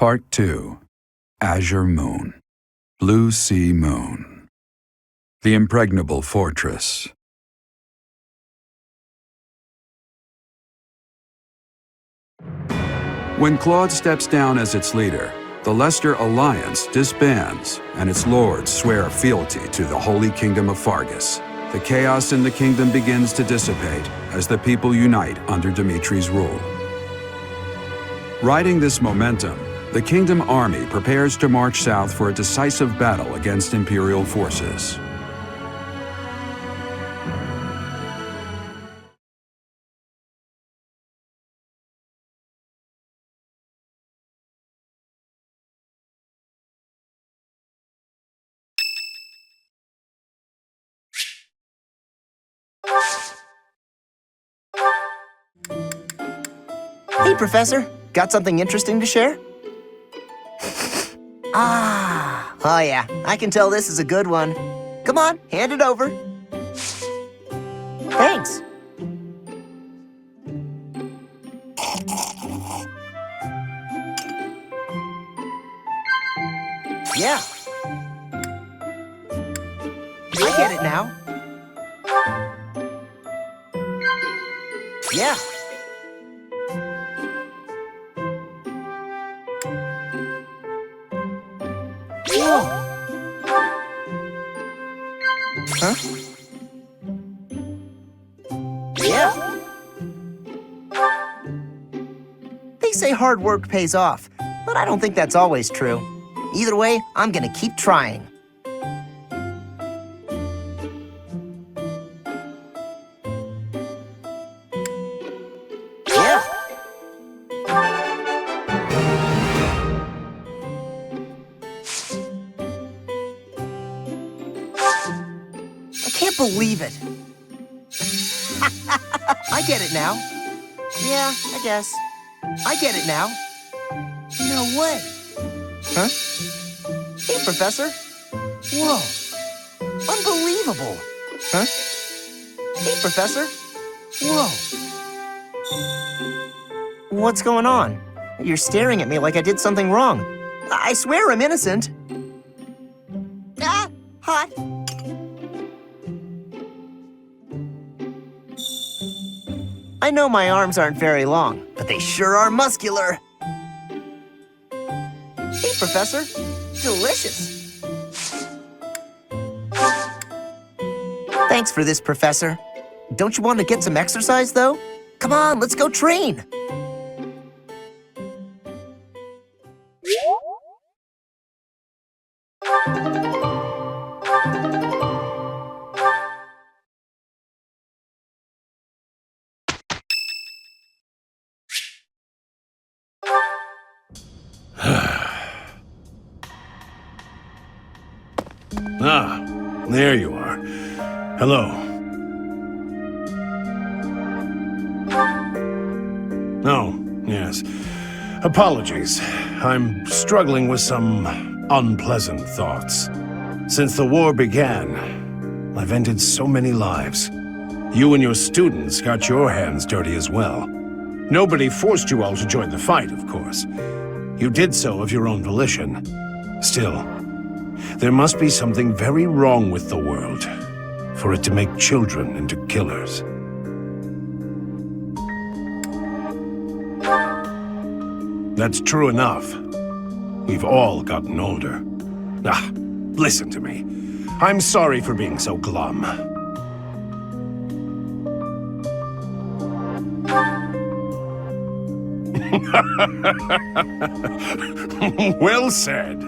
Part 2. Azure Moon. Blue Sea Moon. The Impregnable Fortress. When Claude steps down as its leader, the Leicester Alliance disbands, and its lords swear fealty to the Holy Kingdom of Faerghus. The chaos in the kingdom begins to dissipate as the people unite under Dimitri's rule. Riding this momentum, the kingdom army prepares to march south for a decisive battle against Imperial forces. Hey, Professor. Got something interesting to share? Oh yeah, I can tell this is a good one. Come on, hand it over. Thanks. Yeah. I get it now. Yeah. Whoa. Huh? Yeah. They say hard work pays off, but I don't think that's always true. Either way, I'm gonna keep trying. Yeah. I can't believe it. I get it now. Yeah, I guess. I get it now. No way. Huh? Hey, Professor. Whoa. Unbelievable. Huh? Hey, Professor. Whoa. What's going on? You're staring at me like I did something wrong. I swear I'm innocent. Ah, hot. I know my arms aren't very long, but they sure are muscular. Hey, Professor. Delicious. Thanks for this, Professor. Don't you want to get some exercise, though? Come on, let's go train. Ah, there you are. Hello. Oh, yes. Apologies. I'm struggling with some unpleasant thoughts. Since the war began, I've ended so many lives. You and your students got your hands dirty as well. Nobody forced you all to join the fight, of course. You did so of your own volition. Still, there must be something very wrong with the world for it to make children into killers. That's true enough. We've all gotten older. Ah, listen to me. I'm sorry for being so glum. Well said.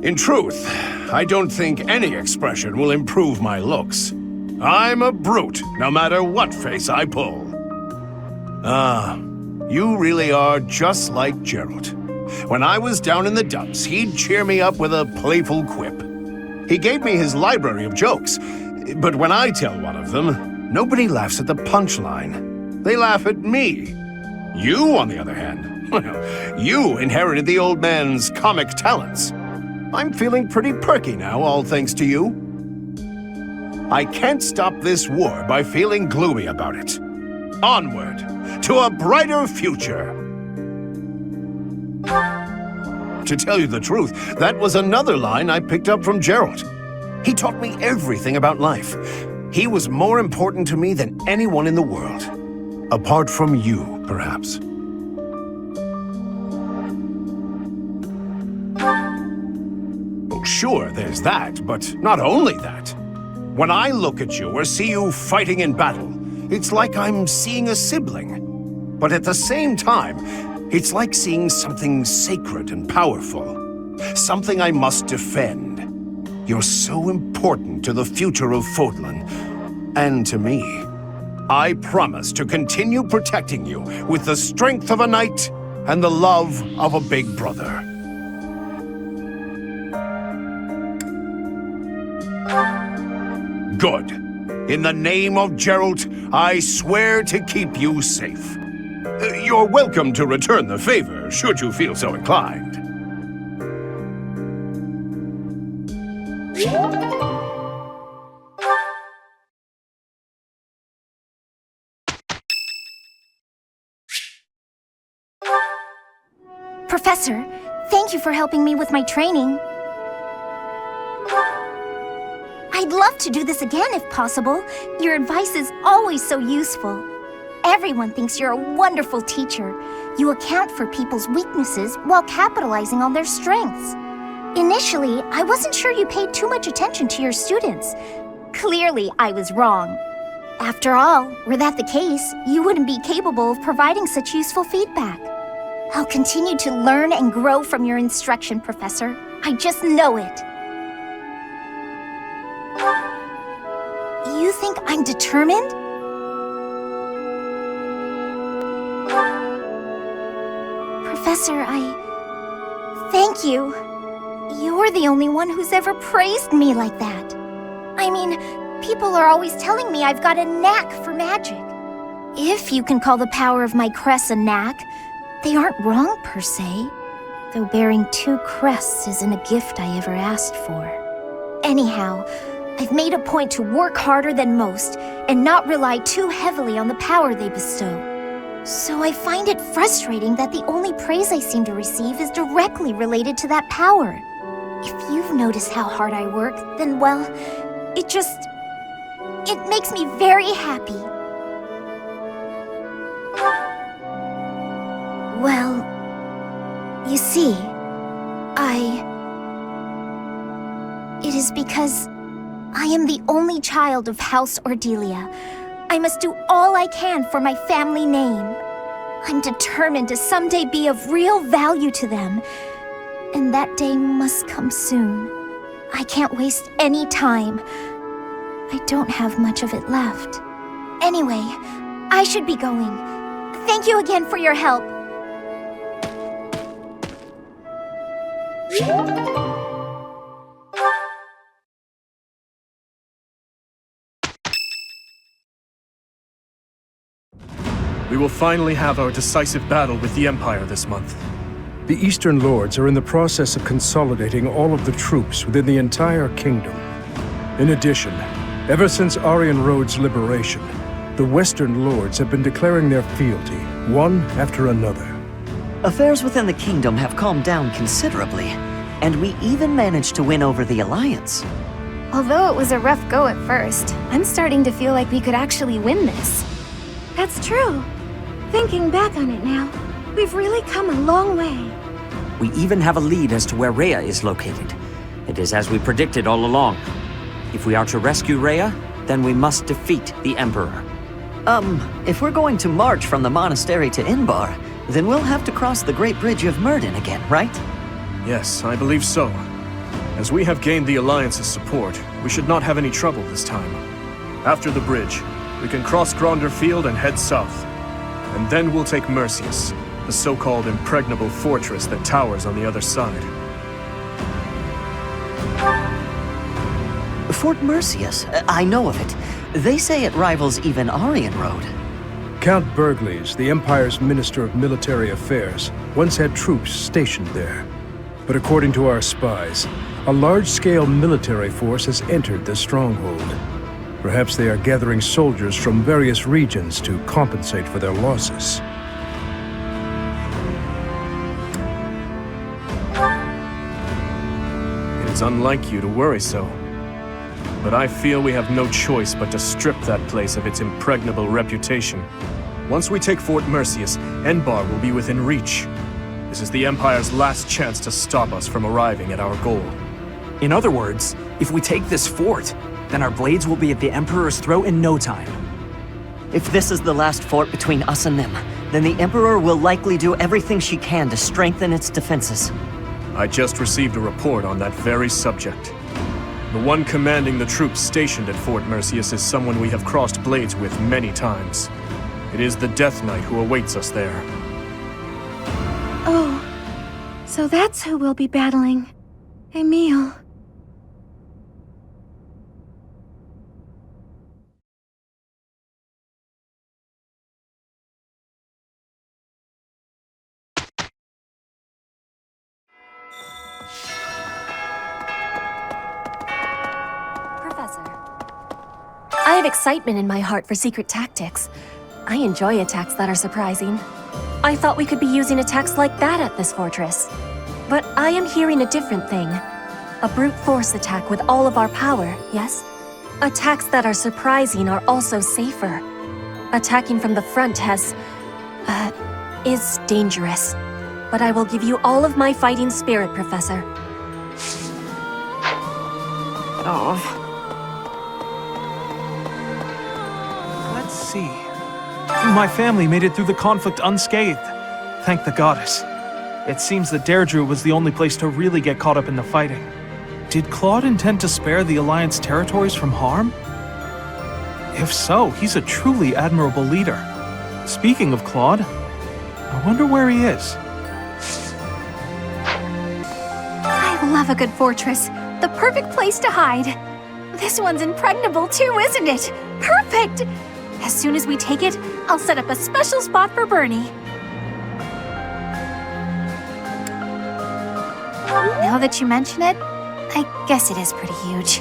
In truth, I don't think any expression will improve my looks. I'm a brute, no matter what face I pull. Ah, you really are just like Gerald. When I was down in the dumps, he'd cheer me up with a playful quip. He gave me his library of jokes, but when I tell one of them, nobody laughs at the punchline. They laugh at me. You, on the other hand, well, you inherited the old man's comic talents. I'm feeling pretty perky now, all thanks to you. I can't stop this war by feeling gloomy about it. Onward, to a brighter future. To tell you the truth, that was another line I picked up from Gerald. He taught me everything about life. He was more important to me than anyone in the world. Apart from you, perhaps. Oh, sure, there's that, but not only that. When I look at you or see you fighting in battle, it's like I'm seeing a sibling. But at the same time, it's like seeing something sacred and powerful. Something I must defend. You're so important to the future of Fodlan, and to me. I promise to continue protecting you with the strength of a knight and the love of a big brother. Good. In the name of Gerald, I swear to keep you safe. You're welcome to return the favor, should you feel so inclined. Professor, thank you for helping me with my training. I'd love to do this again if possible. Your advice is always so useful. Everyone thinks you're a wonderful teacher. You account for people's weaknesses while capitalizing on their strengths. Initially, I wasn't sure you paid too much attention to your students. Clearly, I was wrong. After all, were that the case, you wouldn't be capable of providing such useful feedback. I'll continue to learn and grow from your instruction, Professor. I just know it. You think I'm determined? Professor, thank you. You're the only one who's ever praised me like that. I mean, people are always telling me I've got a knack for magic. If you can call the power of my crests a knack, they aren't wrong per se. Though bearing 2 crests isn't a gift I ever asked for. Anyhow, I've made a point to work harder than most and not rely too heavily on the power they bestow. So I find it frustrating that the only praise I seem to receive is directly related to that power. If you've noticed how hard I work, then, well, it makes me very happy. Well, you see, it is because I am the only child of House Ordelia. I must do all I can for my family name. I'm determined to someday be of real value to them, and that day must come soon. I can't waste any time. I don't have much of it left. Anyway, I should be going. Thank you again for your help. We will finally have our decisive battle with the Empire this month. The Eastern Lords are in the process of consolidating all of the troops within the entire kingdom. In addition, ever since Aryan Road's liberation, the Western Lords have been declaring their fealty, one after another. Affairs within the kingdom have calmed down considerably, and we even managed to win over the Alliance. Although it was a rough go at first, I'm starting to feel like we could actually win this. That's true. Thinking back on it now, we've really come a long way. We even have a lead as to where Rhea is located. It is as we predicted all along. If we are to rescue Rhea, then we must defeat the Emperor. If we're going to march from the monastery to Inbar, then we'll have to cross the Great Bridge of Myrddin again, right? Yes, I believe so. As we have gained the Alliance's support, we should not have any trouble this time. After the bridge, we can cross Gronder Field and head south. And then we'll take Mercius, the so-called Impregnable fortress that towers on the other side. Fort Mercius, I know of it. They say it rivals even Aryan Road. Count Bergles, the Empire's Minister of Military Affairs, once had troops stationed there. But according to our spies, a large-scale military force has entered the stronghold. Perhaps they are gathering soldiers from various regions to compensate for their losses. is unlike you to worry so. But I feel we have no choice but to strip that place of its impregnable reputation. Once we take Fort Merceus, Enbar will be within reach. This is the Empire's last chance to stop us from arriving at our goal. In other words, if we take this fort, then our blades will be at the Emperor's throat in no time. If this is the last fort between us and them, then the Emperor will likely do everything she can to strengthen its defenses. I just received a report on that very subject. The one commanding the troops stationed at Fort Merceus is someone we have crossed blades with many times. It is the Death Knight who awaits us there. Oh, so that's who we'll be battling. Emil. I have excitement in my heart for secret tactics. I enjoy attacks that are surprising. I thought we could be using attacks like that at this fortress. But I am hearing a different thing. A brute force attack with all of our power, yes? Attacks that are surprising are also safer. Attacking from the front is dangerous. But I will give you all of my fighting spirit, Professor. Oh. Let's see. My family made it through the conflict unscathed. Thank the goddess. It seems that Deirdre was the only place to really get caught up in the fighting. Did Claude intend to spare the Alliance territories from harm? If so, he's a truly admirable leader. Speaking of Claude, I wonder where he is. I love a good fortress. The perfect place to hide. This one's impregnable too, isn't it? Perfect! As soon as we take it, I'll set up a special spot for Bernie. Now that you mention it, I guess it is pretty huge.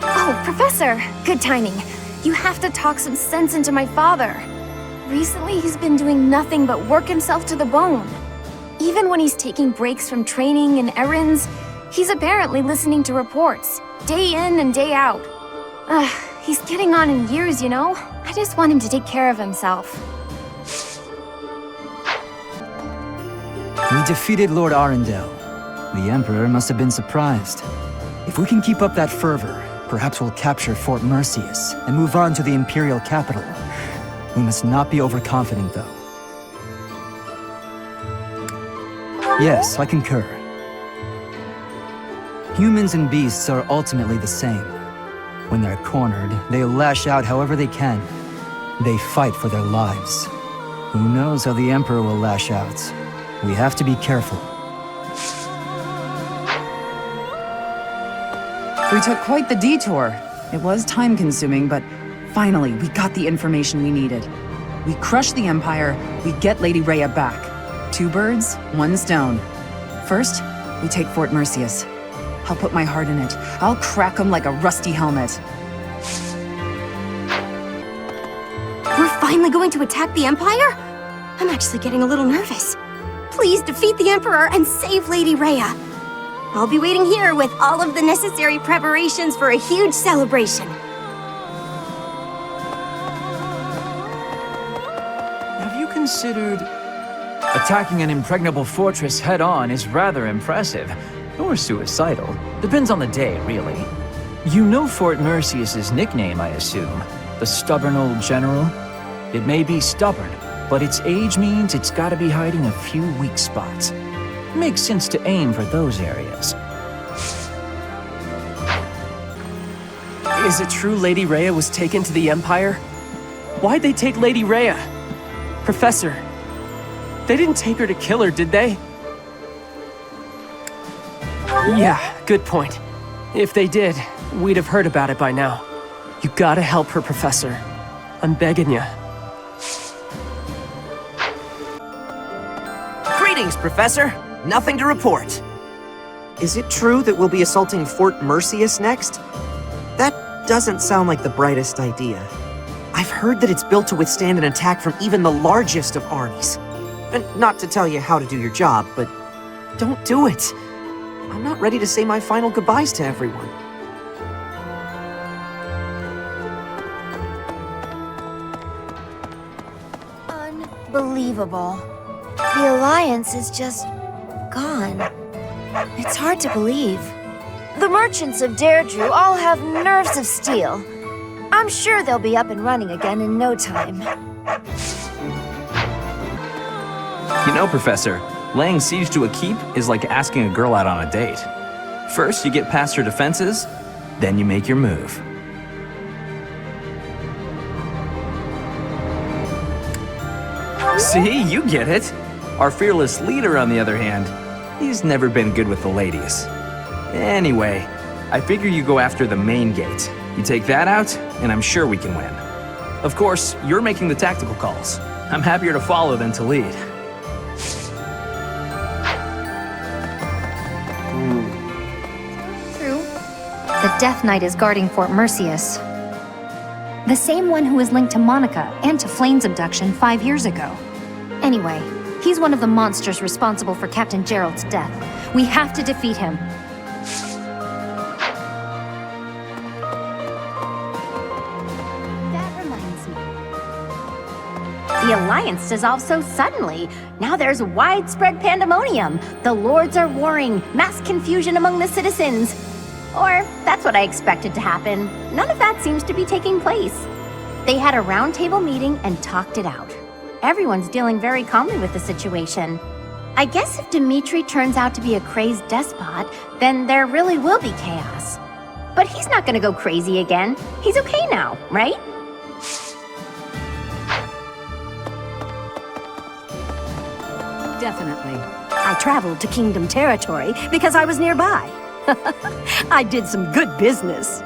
Oh, Professor! Good timing. You have to talk some sense into my father. Recently, he's been doing nothing but work himself to the bone. Even when he's taking breaks from training and errands, he's apparently listening to reports, day in and day out. He's getting on in years, you know? I just want him to take care of himself. We defeated Lord Arundel. The Emperor must have been surprised. If we can keep up that fervor, perhaps we'll capture Fort Merceus and move on to the Imperial capital. We must not be overconfident, though. Yes, I concur. Humans and beasts are ultimately the same. When they're cornered, they lash out however they can. They fight for their lives. Who knows how the Emperor will lash out? We have to be careful. We took quite the detour. It was time-consuming, but finally, we got the information we needed. We crush the Empire, we get Lady Rhea back. 2 birds, 1 stone. First, we take Fort Merceus. I'll put my heart in it. I'll crack them like a rusty helmet. We're finally going to attack the Empire? I'm actually getting a little nervous. Please defeat the Emperor and save Lady Rhea. I'll be waiting here with all of the necessary preparations for a huge celebration. Have you considered... Attacking an impregnable fortress head-on is rather impressive, or suicidal. Depends on the day, really. You know Fort Merceus' nickname, I assume. The stubborn old general? It may be stubborn, but its age means it's gotta be hiding a few weak spots. Makes sense to aim for those areas. Is it true Lady Rhea was taken to the Empire? Why'd they take Lady Rhea? Professor, they didn't take her to kill her, did they? Yeah, good point. If they did, we'd have heard about it by now. You gotta help her, Professor. I'm begging you. Greetings, Professor. Nothing to report. Is it true that we'll be assaulting Fort Merceus next? That doesn't sound like the brightest idea. I've heard that it's built to withstand an attack from even the largest of armies. And not to tell you how to do your job, but don't do it. I'm not ready to say my final goodbyes to everyone. Unbelievable. The Alliance is just gone. It's hard to believe. The merchants of Deirdre all have nerves of steel. I'm sure they'll be up and running again in no time. You know, Professor, laying siege to a keep is like asking a girl out on a date. First, you get past her defenses, then you make your move. See, you get it. Our fearless leader, on the other hand, he's never been good with the ladies. Anyway, I figure you go after the main gate. You take that out, and I'm sure we can win. Of course, you're making the tactical calls. I'm happier to follow than to lead. True. The Death Knight is guarding Fort Mercius. The same one who was linked to Monica and to Flame's abduction 5 years ago. Anyway, he's one of the monsters responsible for Captain Gerald's death. We have to defeat him. That reminds me. The Alliance dissolved so suddenly. Now there's widespread pandemonium. The lords are warring, mass confusion among the citizens. Or, that's what I expected to happen. None of that seems to be taking place. They had a roundtable meeting and talked it out. Everyone's dealing very calmly with the situation. I guess if Dimitri turns out to be a crazed despot, then there really will be chaos. But he's not gonna go crazy again. He's okay now, right? Definitely. I traveled to Kingdom territory because I was nearby. I did some good business.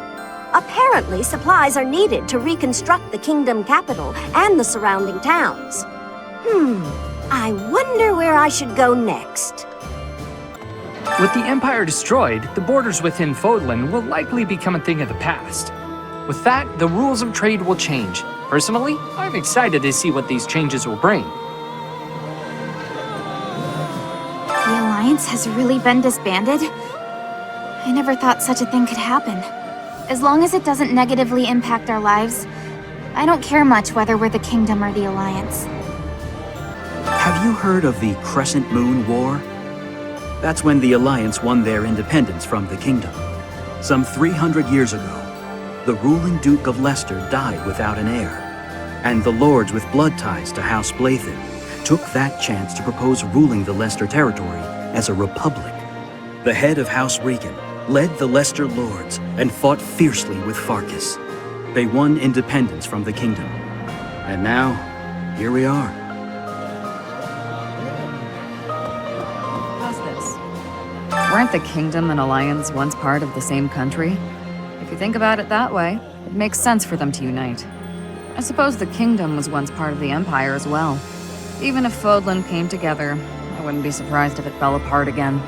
Apparently, supplies are needed to reconstruct the Kingdom capital and the surrounding towns. I wonder where I should go next. With the Empire destroyed, the borders within Fodlan will likely become a thing of the past. With that, the rules of trade will change. Personally, I'm excited to see what these changes will bring. The Alliance has really been disbanded? I never thought such a thing could happen. As long as it doesn't negatively impact our lives, I don't care much whether we're the Kingdom or the Alliance. Have you heard of the Crescent Moon War? That's when the Alliance won their independence from the Kingdom. Some 300 years ago, the ruling Duke of Leicester died without an heir, and the lords with blood ties to House Blathen took that chance to propose ruling the Leicester territory as a republic. The head of House Regan led the Leicester lords and fought fiercely with Faerghus. They won independence from the Kingdom. And now, here we are. How's this? Weren't the Kingdom and Alliance once part of the same country? If you think about it that way, it makes sense for them to unite. I suppose the Kingdom was once part of the Empire as well. Even if Fodlan came together, I wouldn't be surprised if it fell apart again.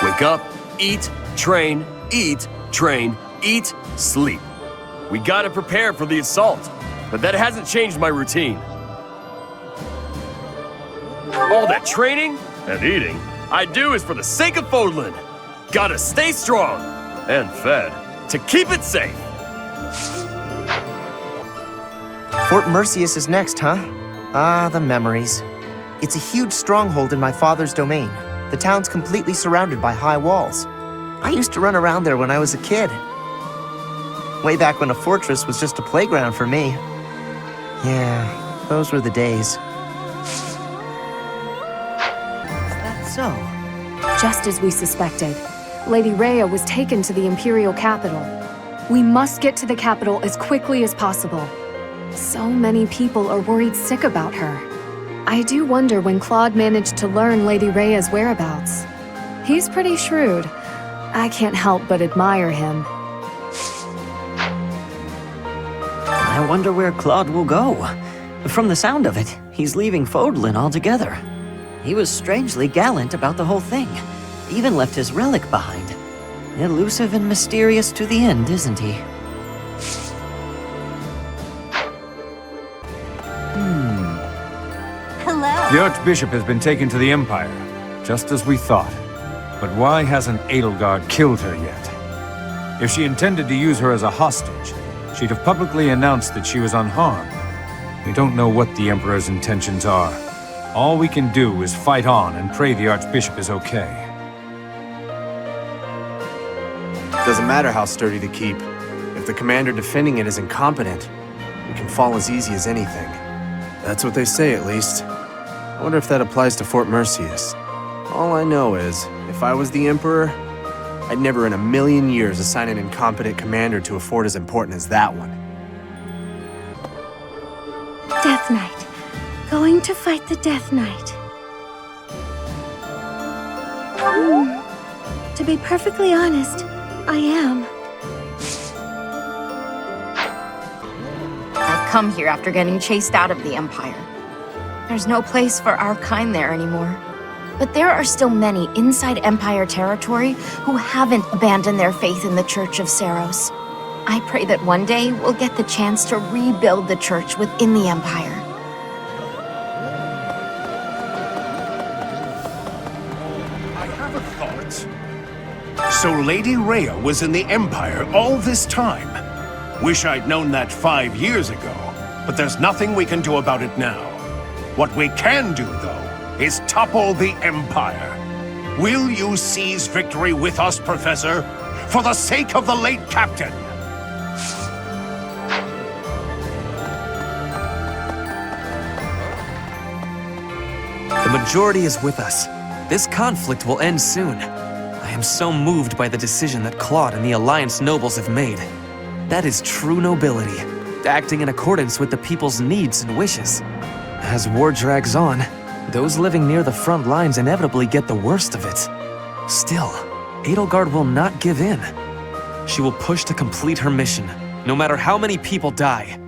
Wake up, eat, train, eat, sleep. We gotta prepare for the assault, but that hasn't changed my routine. All that training and eating I do is for the sake of Fodlan. Gotta stay strong and fed to keep it safe. Fort Mercius is next, huh? Ah, the memories. It's a huge stronghold in my father's domain. The town's completely surrounded by high walls. I used to run around there when I was a kid. Way back when a fortress was just a playground for me. Yeah, those were the days. Is that so? Just as we suspected, Lady Rhea was taken to the Imperial capital. We must get to the capital as quickly as possible. So many people are worried sick about her. I do wonder when Claude managed to learn Lady Rhea's whereabouts. He's pretty shrewd. I can't help but admire him. I wonder where Claude will go. From the sound of it, he's leaving Fodlan altogether. He was strangely gallant about the whole thing. Even left his relic behind. Elusive and mysterious to the end, isn't he? Hello. The Archbishop has been taken to the Empire, just as we thought. But why hasn't Edelgard killed her yet? If she intended to use her as a hostage, she'd have publicly announced that she was unharmed. We don't know what the Emperor's intentions are. All we can do is fight on and pray the Archbishop is okay. Doesn't matter how sturdy the keep. If the commander defending it is incompetent, we can fall as easy as anything. That's what they say, at least. I wonder if that applies to Fort Mercius. All I know is, if I was the Emperor, I'd never in a million years assign an incompetent commander to a fort as important as that one. Death Knight. Going to fight the Death Knight. To be perfectly honest, I am. I've come here after getting chased out of the Empire. There's no place for our kind there anymore. But there are still many inside Empire territory who haven't abandoned their faith in the Church of Seiros. I pray that one day we'll get the chance to rebuild the church within the Empire. I have a thought. So Lady Rhea was in the Empire all this time. Wish I'd known that 5 years ago, but there's nothing we can do about it now. What we can do, though, is topple the Empire. Will you seize victory with us, Professor? For the sake of the late Captain! The majority is with us. This conflict will end soon. I am so moved by the decision that Claude and the Alliance nobles have made. That is true nobility, acting in accordance with the people's needs and wishes. As war drags on, those living near the front lines inevitably get the worst of it. Still, Edelgard will not give in. She will push to complete her mission, no matter how many people die.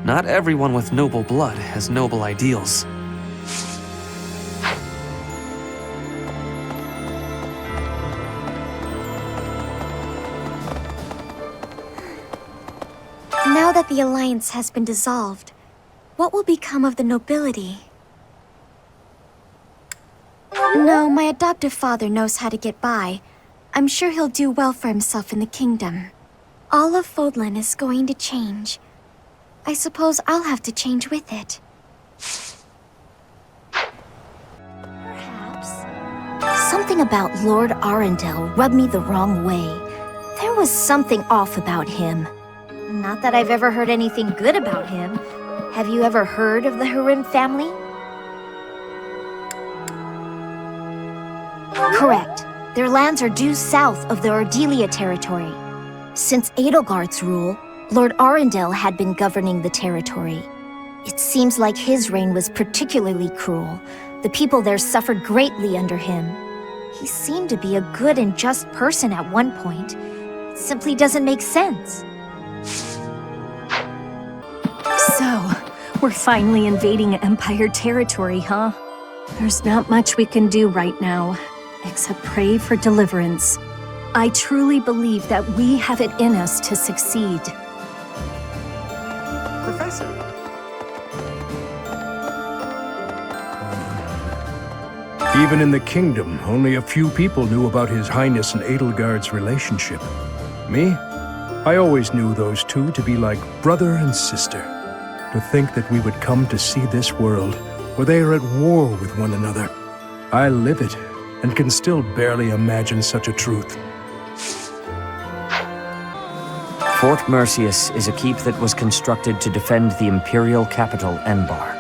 Not everyone with noble blood has noble ideals. Now that the Alliance has been dissolved, what will become of the nobility? No, my adoptive father knows how to get by. I'm sure he'll do well for himself in the kingdom. All of Fodlan is going to change. I suppose I'll have to change with it. Perhaps. Something about Lord Arundel rubbed me the wrong way. There was something off about him. Not that I've ever heard anything good about him. Have you ever heard of the Hurin family? Correct. Their lands are due south of the Ordelia territory. Since Edelgard's rule, Lord Arundel had been governing the territory. It seems like his reign was particularly cruel. The people there suffered greatly under him. He seemed to be a good and just person at one point. It simply doesn't make sense. So, we're finally invading Empire territory, huh? There's not much we can do right now, except pray for deliverance. I truly believe that we have it in us to succeed. Professor! Even in the kingdom, only a few people knew about His Highness and Edelgard's relationship. Me? I always knew those two to be like brother and sister. To think that we would come to see this world, where they are at war with one another. I live it, and can still barely imagine such a truth. Fort Mercius is a keep that was constructed to defend the Imperial capital, Enbar.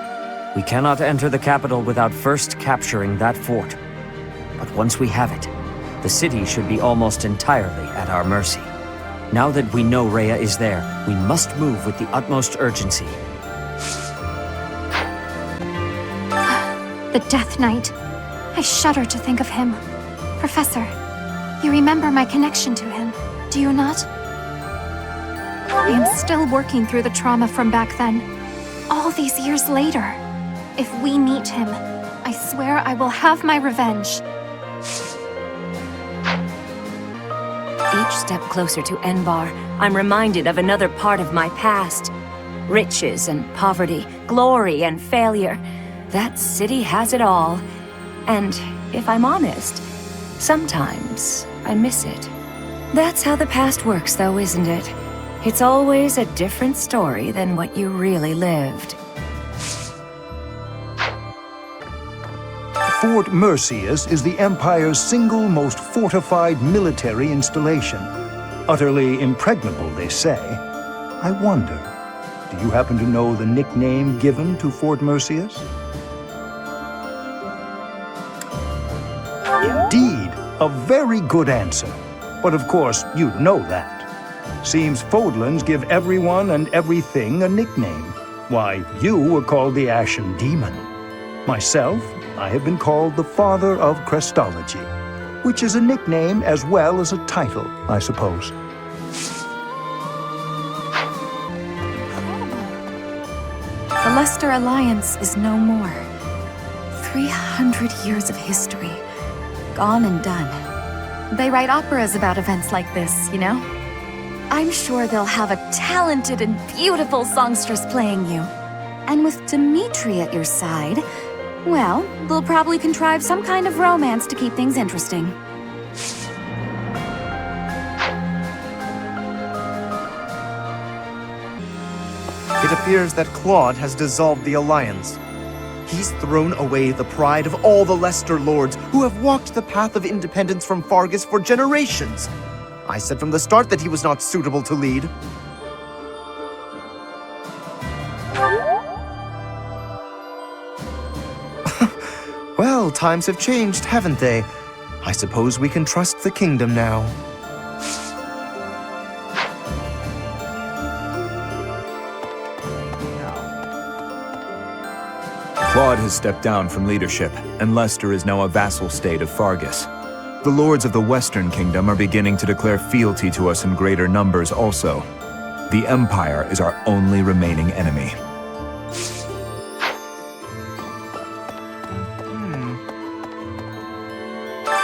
We cannot enter the capital without first capturing that fort. But once we have it, the city should be almost entirely at our mercy. Now that we know Rhea is there, we must move with the utmost urgency. The Death Knight. I shudder to think of him. Professor, you remember my connection to him, do you not? I am still working through the trauma from back then, all these years later. If we meet him, I swear I will have my revenge. each step closer to Enbar, I'm reminded of another part of my past. Riches and poverty, glory and failure. That city has it all. And if I'm honest, sometimes I miss it. That's how the past works, though, isn't it? It's always a different story than what you really lived. Fort Mercius is the Empire's single most fortified military installation. Utterly impregnable, they say. I wonder, do you happen to know the nickname given to Fort Mercius? Indeed, a very good answer. But of course, you'd know that. Seems Fodlans give everyone and everything a nickname. Why, you were called the Ashen Demon. Myself, I have been called the Father of Crestology, which is a nickname as well as a title, I suppose. The Leicester Alliance is no more. 300 years of history, gone and done. They write operas about events like this, you know? I'm sure they'll have a talented and beautiful songstress playing you. And with Dimitri at your side, well, they'll probably contrive some kind of romance to keep things interesting. It appears that Claude has dissolved the Alliance. He's thrown away the pride of all the Leicester lords who have walked the path of independence from Faerghus for generations. I said from the start that he was not suitable to lead. Well, times have changed, haven't they? I suppose we can trust the kingdom now. Claude has stepped down from leadership, and Leicester is now a vassal state of Faerghus. The lords of the Western Kingdom are beginning to declare fealty to us in greater numbers also. The Empire is our only remaining enemy.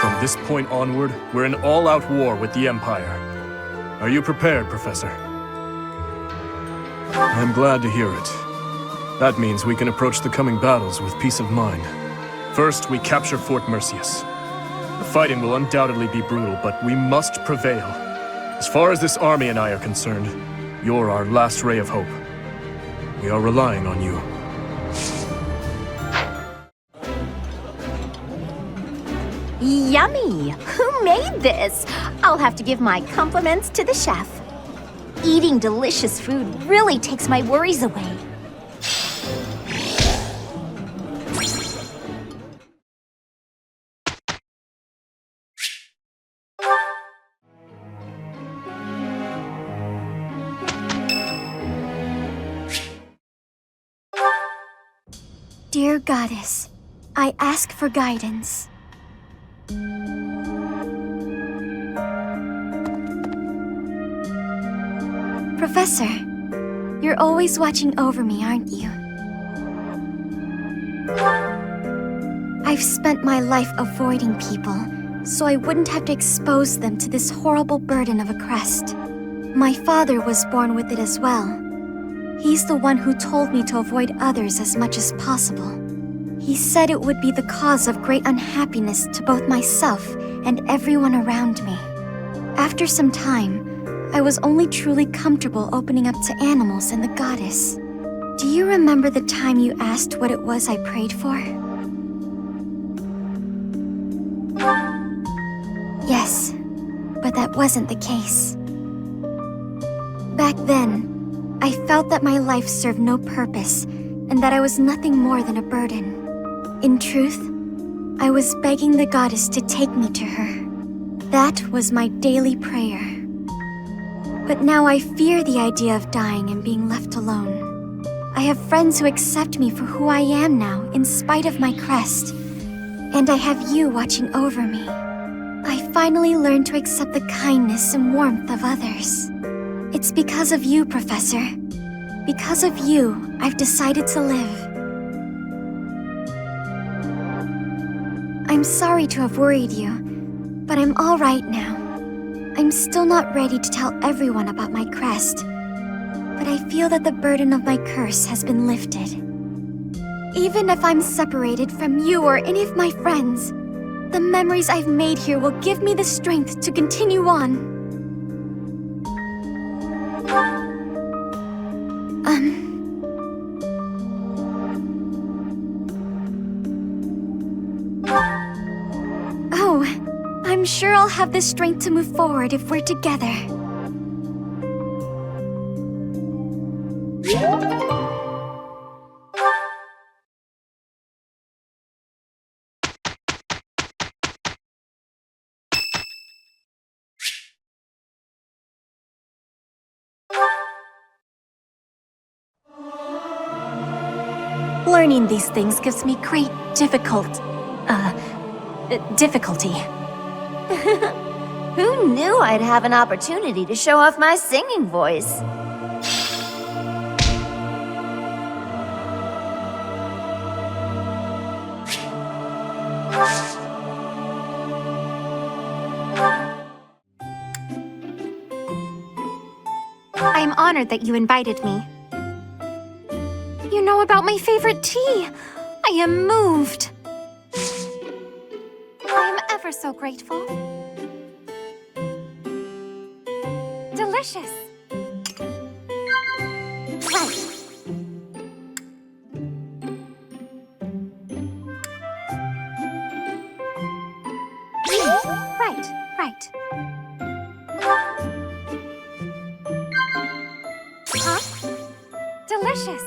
From this point onward, we're in all-out war with the Empire. Are you prepared, Professor? I'm glad to hear it. That means we can approach the coming battles with peace of mind. First, we capture Fort Mercius. The fighting will undoubtedly be brutal, but we must prevail. As far as this army and I are concerned, you're our last ray of hope. We are relying on you. Yummy! Who made this? I'll have to give my compliments to the chef. Eating delicious food really takes my worries away. Dear Goddess, I ask for guidance. Professor, you're always watching over me, aren't you? I've spent my life avoiding people, so I wouldn't have to expose them to this horrible burden of a crest. My father was born with it as well. He's the one who told me to avoid others as much as possible. He said it would be the cause of great unhappiness to both myself and everyone around me. After some time, I was only truly comfortable opening up to animals and the goddess. Do you remember the time you asked what it was I prayed for? Yes, but that wasn't the case. Back then, I felt that my life served no purpose and that I was nothing more than a burden. In truth, I was begging the goddess to take me to her. That was my daily prayer. But now I fear the idea of dying and being left alone. I have friends who accept me for who I am now, in spite of my crest. And I have you watching over me. I finally learned to accept the kindness and warmth of others. It's because of you, Professor. Because of you, I've decided to live. I'm sorry to have worried you, but I'm all right now. I'm still not ready to tell everyone about my crest, but I feel that the burden of my curse has been lifted. Even if I'm separated from you or any of my friends, the memories I've made here will give me the strength to continue on. Oh, I'm sure I'll have the strength to move forward if we're together. Learning these things gives me great difficulty. Who knew I'd have an opportunity to show off my singing voice? I'm honored that you invited me. You know about my favorite tea. I am moved. I am ever so grateful. Delicious. Right. Huh? Delicious.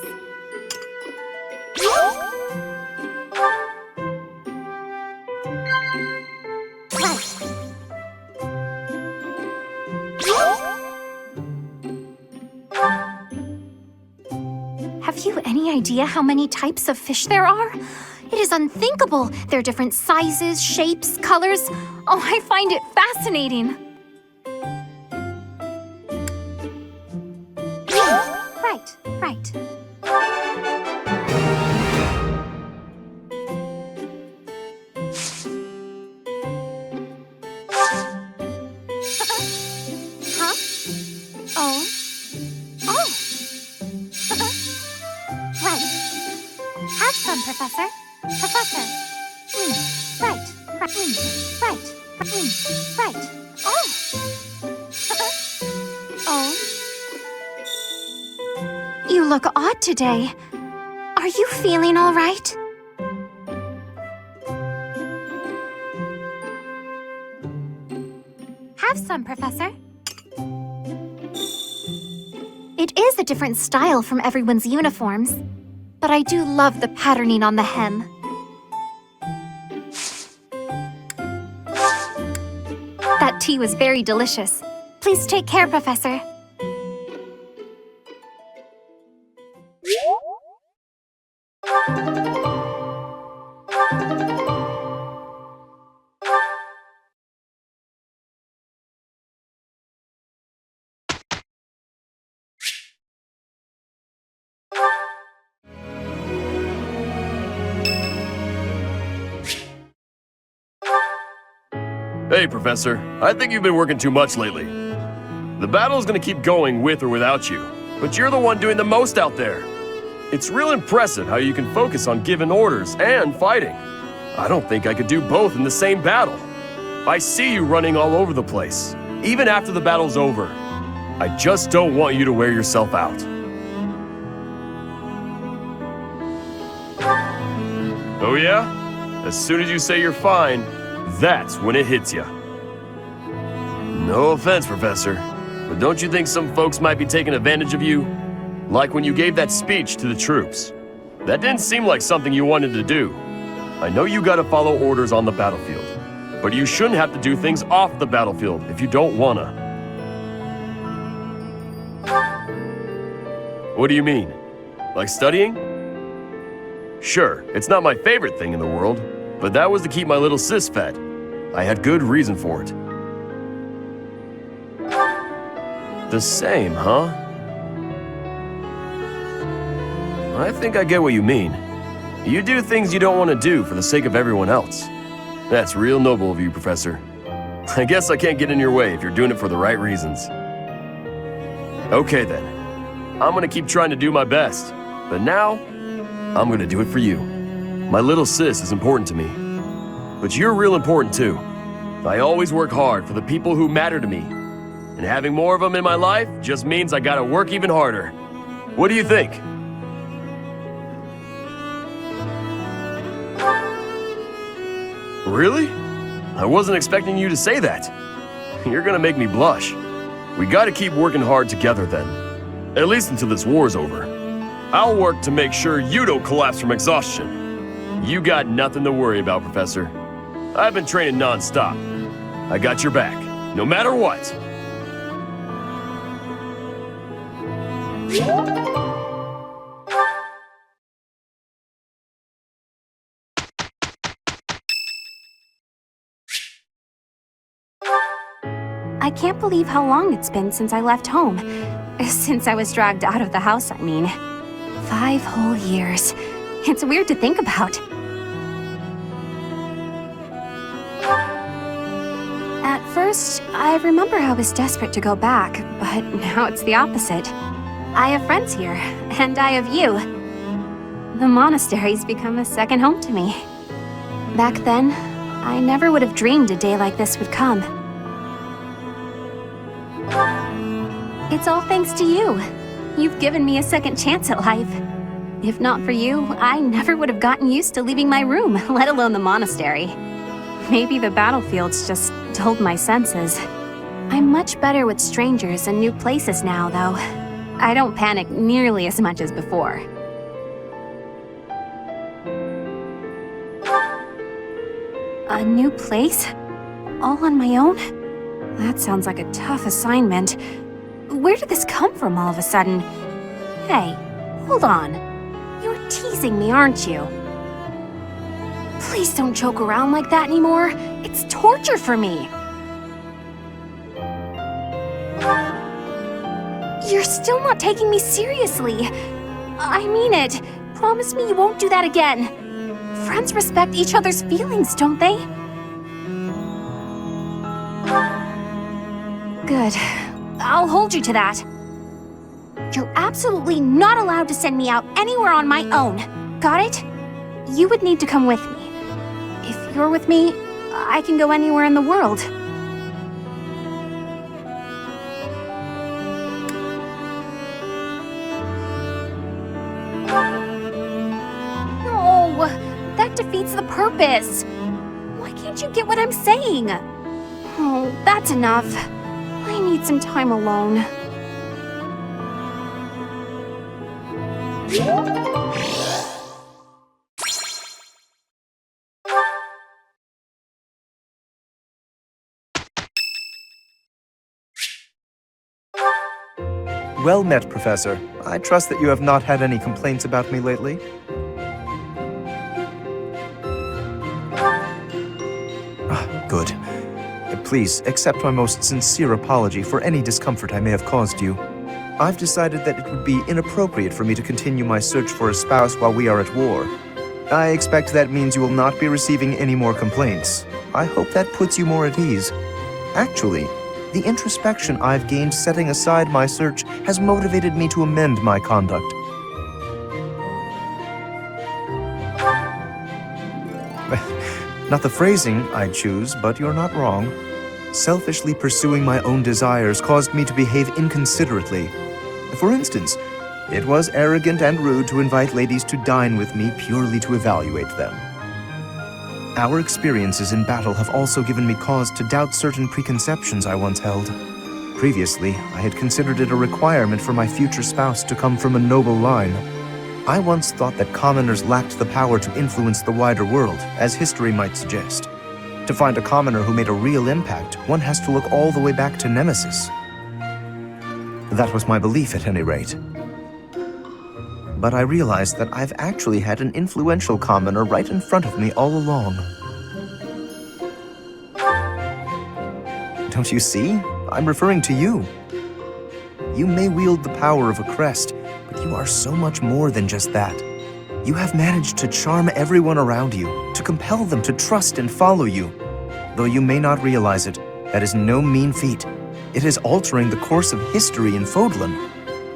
Have you any idea how many types of fish there are? It is unthinkable. They're different sizes, shapes, colors. Oh, I find it fascinating. Right. Huh? Oh. Right. Have some, Professor. Right. Oh. Oh. You look odd today. Are you feeling all right? Have some, Professor. It is a different style from everyone's uniforms, but I do love the patterning on the hem. That tea was very delicious. Please take care, Professor. Hey, Professor. I think you've been working too much lately. The battle's gonna keep going with or without you, but you're the one doing the most out there. It's real impressive how you can focus on giving orders and fighting. I don't think I could do both in the same battle. I see you running all over the place, even after the battle's over. I just don't want you to wear yourself out. Oh yeah? As soon as you say you're fine, that's when it hits you. No offense, Professor, but don't you think some folks might be taking advantage of you? Like when you gave that speech to the troops. That didn't seem like something you wanted to do. I know you gotta follow orders on the battlefield, but you shouldn't have to do things off the battlefield if you don't wanna. What do you mean? Like studying? Sure, it's not my favorite thing in the world, but that was to keep my little sis fed. I had good reason for it. The same, huh? I think I get what you mean. You do things you don't want to do for the sake of everyone else. That's real noble of you, Professor. I guess I can't get in your way if you're doing it for the right reasons. Okay then. I'm gonna keep trying to do my best. But now, I'm gonna do it for you. My little sis is important to me. But you're real important too. I always work hard for the people who matter to me. And having more of them in my life just means I gotta work even harder. What do you think? Really? I wasn't expecting you to say that. You're gonna make me blush. We gotta keep working hard together then. At least until this war's over. I'll work to make sure you don't collapse from exhaustion. You got nothing to worry about, Professor. I've been training non-stop. I got your back, no matter what. I can't believe how long it's been since I left home. Since I was dragged out of the house, I mean. 5 whole years. It's weird to think about. At first, I remember I was desperate to go back, but now it's the opposite. I have friends here, and I have you. The monastery's become a second home to me. Back then, I never would have dreamed a day like this would come. It's all thanks to you. You've given me a second chance at life. If not for you, I never would have gotten used to leaving my room, let alone the monastery. Maybe the battlefield's just dulled my senses. I'm much better with strangers and new places now, though. I don't panic nearly as much as before. A new place? All on my own? That sounds like a tough assignment. Where did this come from all of a sudden? Hey, hold on. You're teasing me, aren't you? Please don't joke around like that anymore. It's torture for me. You're still not taking me seriously. I mean it. Promise me you won't do that again. Friends respect each other's feelings, don't they? Good. I'll hold you to that. You're absolutely not allowed to send me out anywhere on my own. Got it? You would need to come with me. If you're with me, I can go anywhere in the world. No, that defeats the purpose. Why can't you get what I'm saying? Oh, that's enough. I need some time alone. Well met, Professor. I trust that you have not had any complaints about me lately. Good. Please, accept my most sincere apology for any discomfort I may have caused you. I've decided that it would be inappropriate for me to continue my search for a spouse while we are at war. I expect that means you will not be receiving any more complaints. I hope that puts you more at ease. Actually, the introspection I've gained setting aside my search has motivated me to amend my conduct. Not the phrasing I'd choose, but you're not wrong. Selfishly pursuing my own desires caused me to behave inconsiderately. For instance, it was arrogant and rude to invite ladies to dine with me purely to evaluate them. Our experiences in battle have also given me cause to doubt certain preconceptions I once held. Previously, I had considered it a requirement for my future spouse to come from a noble line. I once thought that commoners lacked the power to influence the wider world, as history might suggest. To find a commoner who made a real impact, one has to look all the way back to Nemesis. That was my belief at any rate. But I realized that I've actually had an influential commoner right in front of me all along. Don't you see? I'm referring to you. You may wield the power of a crest, but you are so much more than just that. You have managed to charm everyone around you, to compel them to trust and follow you. Though you may not realize it, That is no mean feat. It is altering the course of history in Fodlan.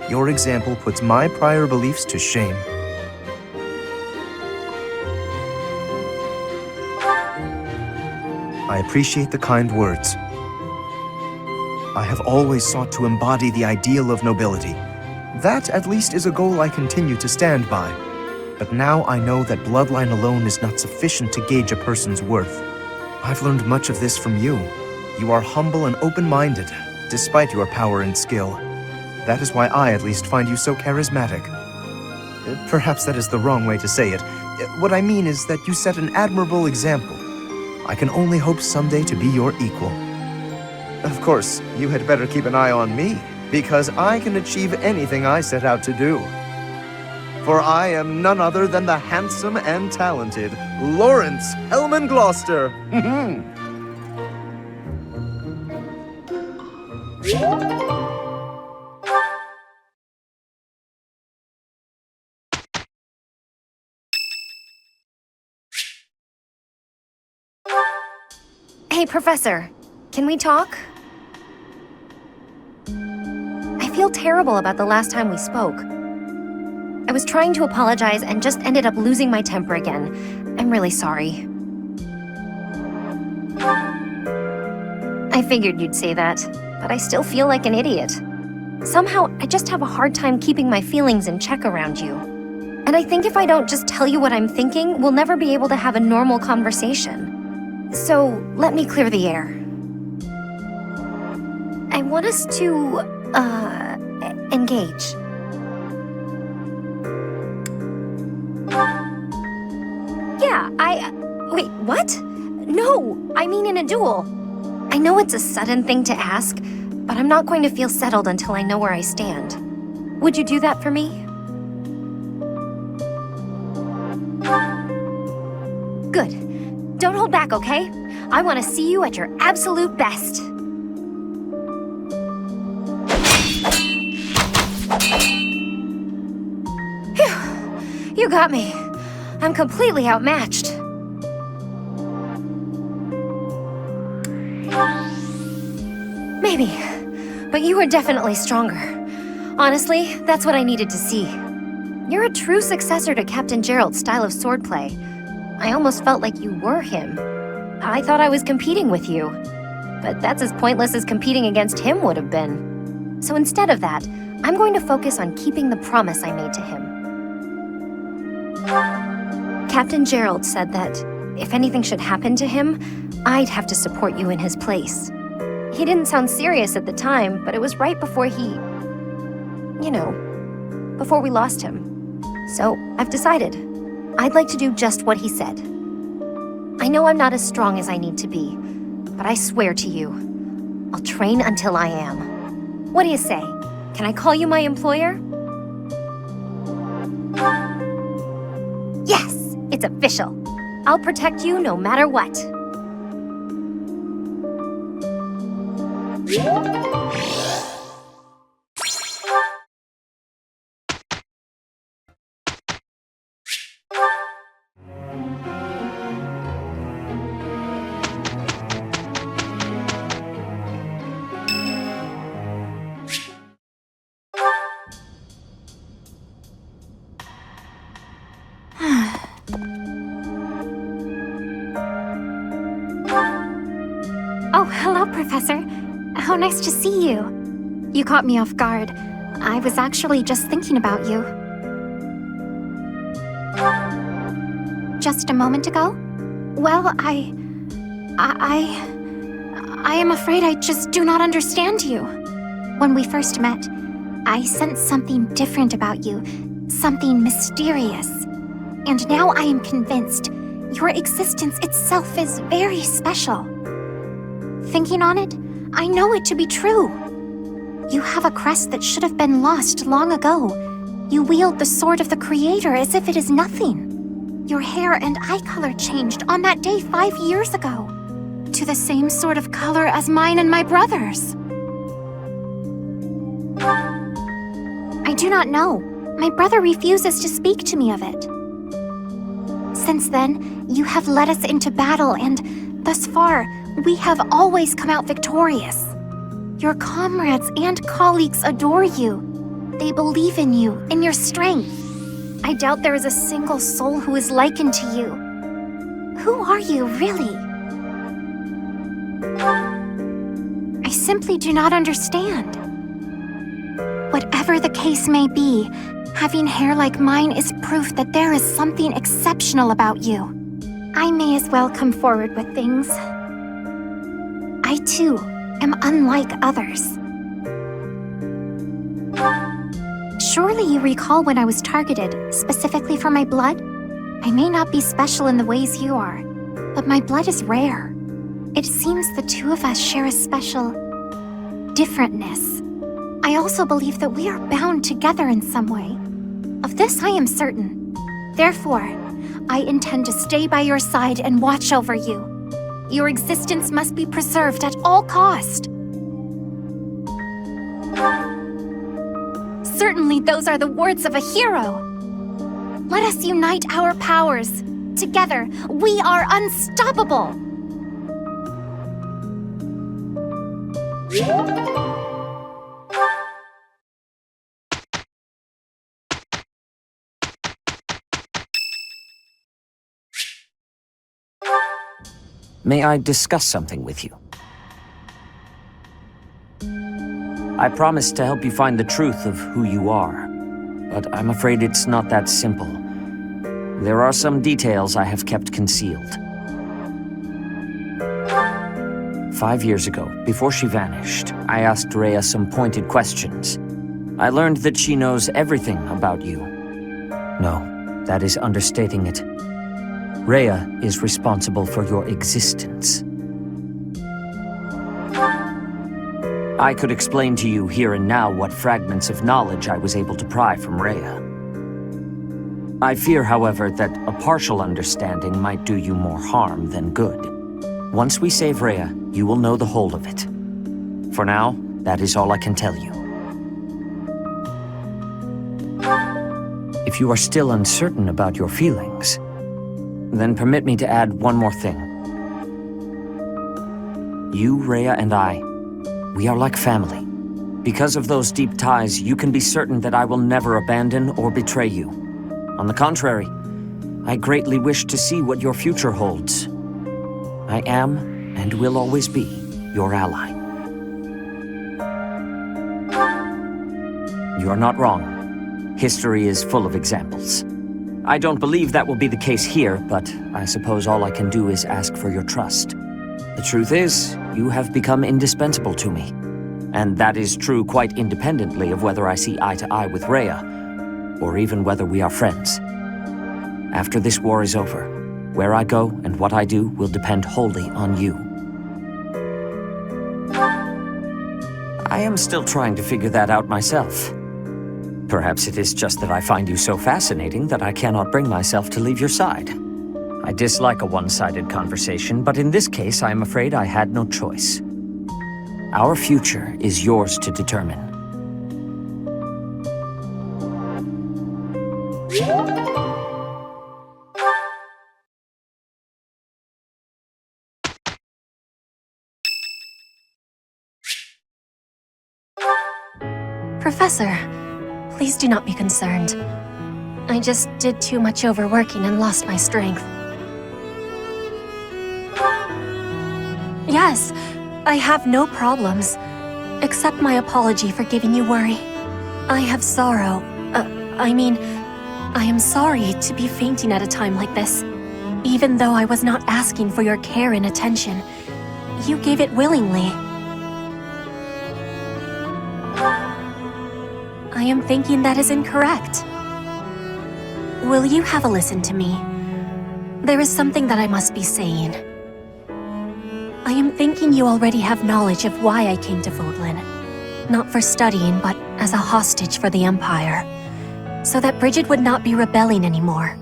Your example puts my prior beliefs to shame. I appreciate the kind words. I have always sought to embody the ideal of nobility. That, at least, is a goal I continue to stand by. But now I know that bloodline alone is not sufficient to gauge a person's worth. I've learned much of this from you. You are humble and open-minded, despite your power and skill. That is why I, at least, find you so charismatic. Perhaps that is the wrong way to say it. What I mean is that you set an admirable example. I can only hope someday to be your equal. Of course, you had better keep an eye on me, because I can achieve anything I set out to do. For I am none other than the handsome and talented Lawrence Hellman Gloucester. Hey, Professor. Can we talk? I feel terrible about the last time we spoke. I was trying to apologize and just ended up losing my temper again. I'm really sorry. I figured you'd say that, but I still feel like an idiot. Somehow, I just have a hard time keeping my feelings in check around you. And I think if I don't just tell you what I'm thinking, we'll never be able to have a normal conversation. So, let me clear the air. I want us to, engage. Yeah, wait, what? No, I mean in a duel. I know it's a sudden thing to ask, but I'm not going to feel settled until I know where I stand. Would you do that for me? Good. Don't hold back, okay? I want to see you at your absolute best. Phew. You got me. I'm completely outmatched. Maybe, but you were definitely stronger. Honestly, that's what I needed to see. You're a true successor to Captain Gerald's style of swordplay. I almost felt like you were him. I thought I was competing with you, but that's as pointless as competing against him would have been. So instead of that, I'm going to focus on keeping the promise I made to him. Captain Gerald said that if anything should happen to him, I'd have to support you in his place. He didn't sound serious at the time, but it was right before before we lost him. So I've decided. I'd like to do just what he said. I know I'm not as strong as I need to be, but I swear to you, I'll train until I am. What do you say? Can I call you my employer? Yes, it's official. I'll protect you no matter what. Oh, hello, Professor. How nice to see you. You caught me off guard. I was actually just thinking about you. Just a moment ago? Well, I am afraid I just do not understand you. When we first met, I sensed something different about you, something mysterious. And now I am convinced your existence itself is very special. Thinking on it, I know it to be true. You have a crest that should have been lost long ago. You wield the sword of the Creator as if it is nothing. Your hair and eye color changed on that day 5 years ago, to the same sort of color as mine and my brother's. I do not know. My brother refuses to speak to me of it. Since then, you have led us into battle and, thus far, We have always come out victorious. Your comrades and colleagues adore you. They believe in you, in your strength. I doubt there is a single soul who is likened to you. Who are you, really? I simply do not understand. Whatever the case may be, having hair like mine is proof that there is something exceptional about you. I may as well come forward with things. I, too, am unlike others. Surely you recall when I was targeted, specifically for my blood? I may not be special in the ways you are, but my blood is rare. It seems the two of us share a special differentness. I also believe that we are bound together in some way. Of this I am certain. Therefore, I intend to stay by your side and watch over you. Your existence must be preserved at all cost. Certainly those are the words of a hero. Let us unite our powers. Together, we are unstoppable. May I discuss something with you? I promised to help you find the truth of who you are, but I'm afraid it's not that simple. There are some details I have kept concealed. 5 years ago, before she vanished, I asked Rhea some pointed questions. I learned that she knows everything about you. No, that is understating it. Rhea is responsible for your existence. I could explain to you here and now what fragments of knowledge I was able to pry from Rhea. I fear, however, that a partial understanding might do you more harm than good. Once we save Rhea, you will know the whole of it. For now, that is all I can tell you. If you are still uncertain about your feelings, then permit me to add one more thing. You, Rhea, and I, we are like family. Because of those deep ties, you can be certain that I will never abandon or betray you. On the contrary, I greatly wish to see what your future holds. I am, and will always be, your ally. You are not wrong. History is full of examples. I don't believe that will be the case here, but I suppose all I can do is ask for your trust. The truth is, you have become indispensable to me. And that is true quite independently of whether I see eye to eye with Rhea, or even whether we are friends. After this war is over, where I go and what I do will depend wholly on you. I am still trying to figure that out myself. Perhaps it is just that I find you so fascinating that I cannot bring myself to leave your side. I dislike a one-sided conversation, but in this case, I am afraid I had no choice. Our future is yours to determine. Professor, please do not be concerned. I just did too much overworking and lost my strength. Yes, I have no problems. Accept my apology for giving you worry. I have sorrow. I am sorry to be fainting at a time like this. Even though I was not asking for your care and attention, you gave it willingly. I am thinking that is incorrect. Will you have a listen to me? There is something that I must be saying. I am thinking you already have knowledge of why I came to Vodlin. Not for studying, but as a hostage for the Empire. So that Bridget would not be rebelling anymore.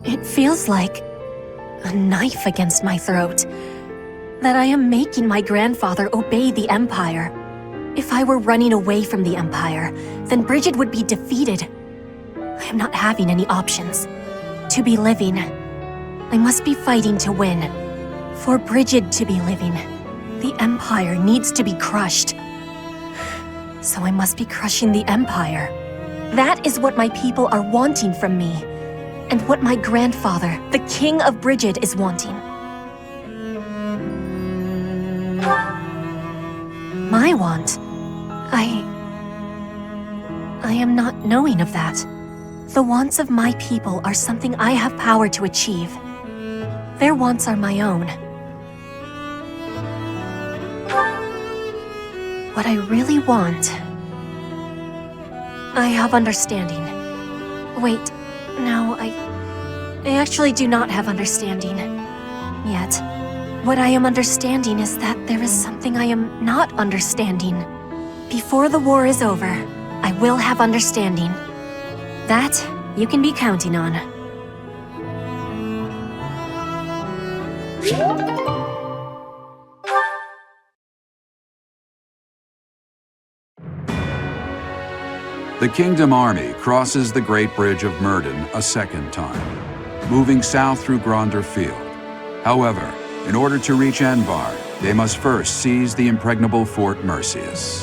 It feels like a knife against my throat. That I am making my grandfather obey the Empire. If I were running away from the Empire, then Bridget would be defeated. I am not having any options. To be living, I must be fighting to win. For Bridget to be living, The Empire needs to be crushed. So I must be crushing the Empire. That is what my people are wanting from me. And what my grandfather, the King of Brigid, is wanting. My want? I am not knowing of that. The wants of my people are something I have power to achieve. Their wants are my own. What I really want... I have understanding. Wait, no, I actually do not have understanding. Yet. What I am understanding is that there is something I am not understanding. Before the war is over, I will have understanding. That you can be counting on. The Kingdom Army crosses the Great Bridge of Myrddin a second time, moving south through Gronder Field. However, in order to reach Enbar, they must first seize the impregnable Fort Mercius.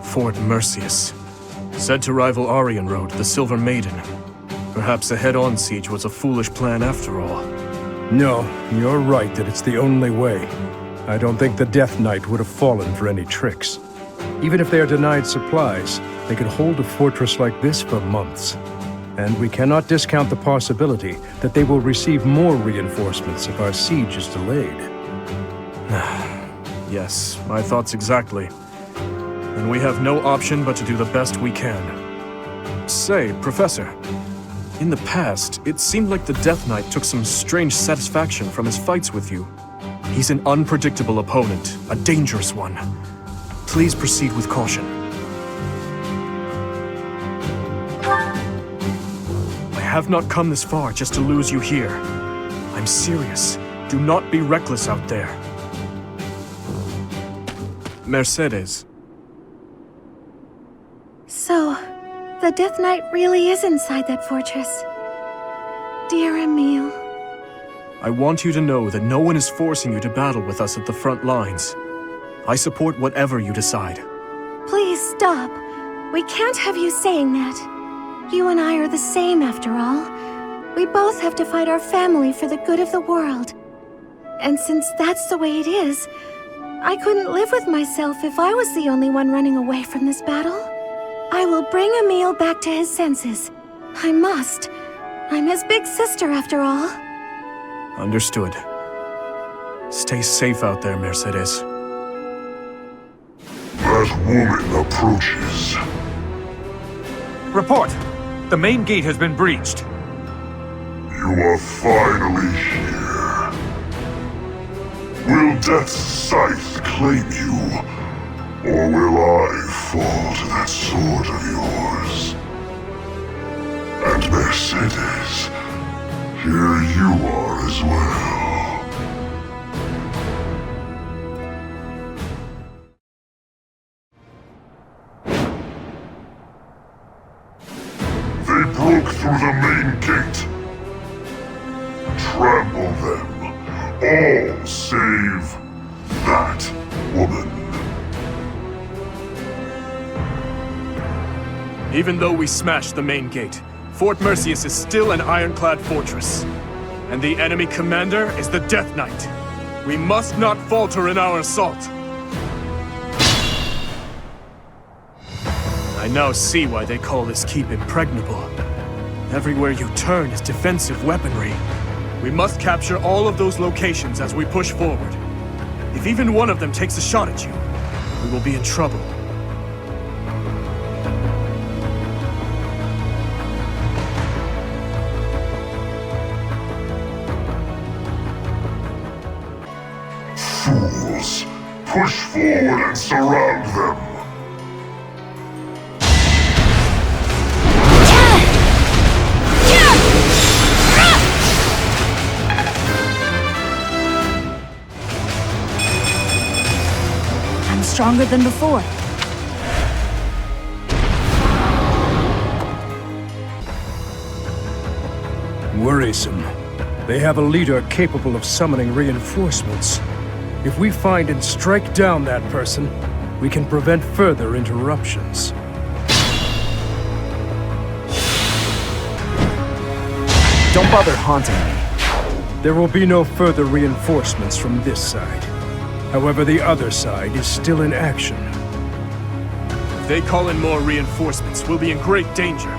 Fort Mercius. Said to rival Arianrode, the Silver Maiden. Perhaps a head-on siege was a foolish plan after all. No, you're right that it's the only way. I don't think the Death Knight would have fallen for any tricks. Even if they are denied supplies, they could hold a fortress like this for months. And we cannot discount the possibility that they will receive more reinforcements if our siege is delayed. Yes, my thoughts exactly. And we have no option but to do the best we can. Say, Professor, in the past, it seemed like the Death Knight took some strange satisfaction from his fights with you. He's an unpredictable opponent, a dangerous one. Please proceed with caution. I have not come this far just to lose you here. I'm serious. Do not be reckless out there. Mercedes. So, the Death Knight really is inside that fortress. Dear Emile. I want you to know that no one is forcing you to battle with us at the front lines. I support whatever you decide. Please stop. We can't have you saying that. You and I are the same after all. We both have to fight our family for the good of the world. And since that's the way it is, I couldn't live with myself if I was the only one running away from this battle. I will bring Emile back to his senses. I must. I'm his big sister after all. Understood. Stay safe out there, Mercedes. That woman approaches. Report! The main gate has been breached. You are finally here. Will Death's scythe claim you? Or will I fall to that sword of yours? And Mercedes, here you are as well. They broke through the main gate. Trample them, all save that woman. Even though we smashed the main gate, Fort Mercius is still an ironclad fortress. And the enemy commander is the Death Knight. We must not falter in our assault. I now see why they call this keep impregnable. Everywhere you turn is defensive weaponry. We must capture all of those locations as we push forward. If even one of them takes a shot at you, we will be in trouble. Fools! Push forward and surround them! stronger than before. Worrisome. They have a leader capable of summoning reinforcements. If we find and strike down that person, we can prevent further interruptions. Don't bother haunting me. There will be no further reinforcements from this side. However, the other side is still in action. If they call in more reinforcements, we'll be in great danger.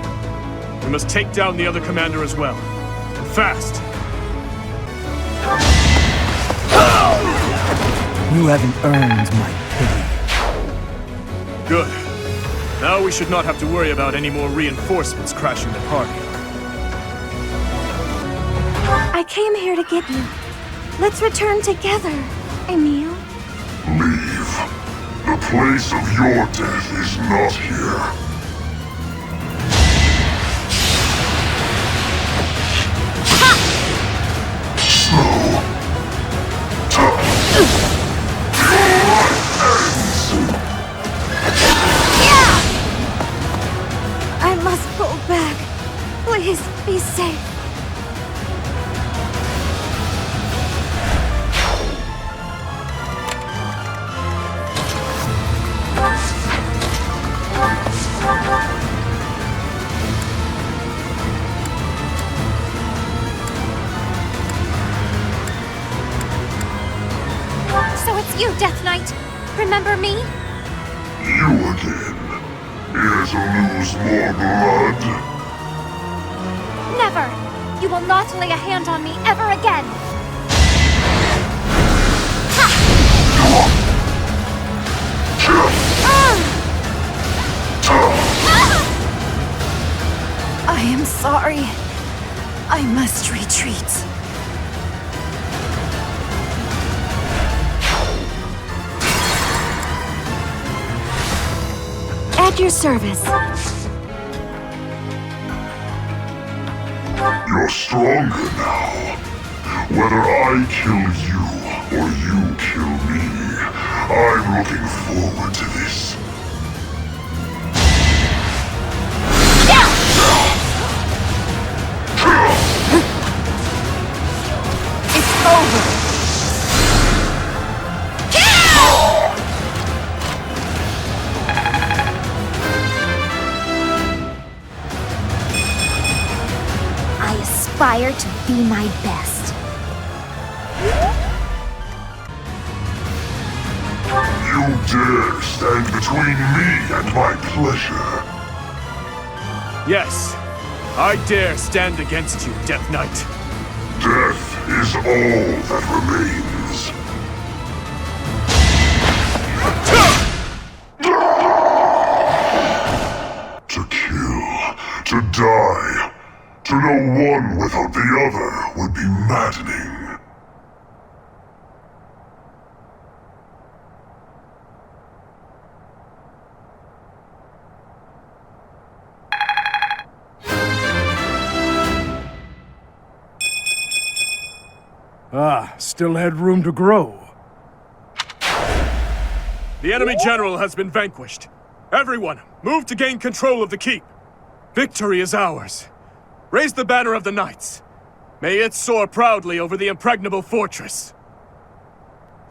We must take down the other commander as well. And fast! You haven't earned my pity. Good. Now we should not have to worry about any more reinforcements crashing the party. I came here to get you. Let's return together, Emil. Leave. The place of your death is not here. I must pull back. Please, be safe. So it's you, Death Knight. Remember me? You again. Here to lose more blood? Never! You will not lay a hand on me ever again! I am sorry. I must retreat. At your service. You're stronger now. Whether I kill you or you kill me, I'm looking forward to this. It's over. I aspire to be my best. You dare stand between me and my pleasure? Yes, I dare stand against you, Death Knight. Death is all that remains. To kill, to die. To know one without the other would be maddening. Ah, still had room to grow. The enemy general has been vanquished. Everyone, move to gain control of the keep. Victory is ours. Raise the banner of the knights. May it soar proudly over the Impregnable fortress.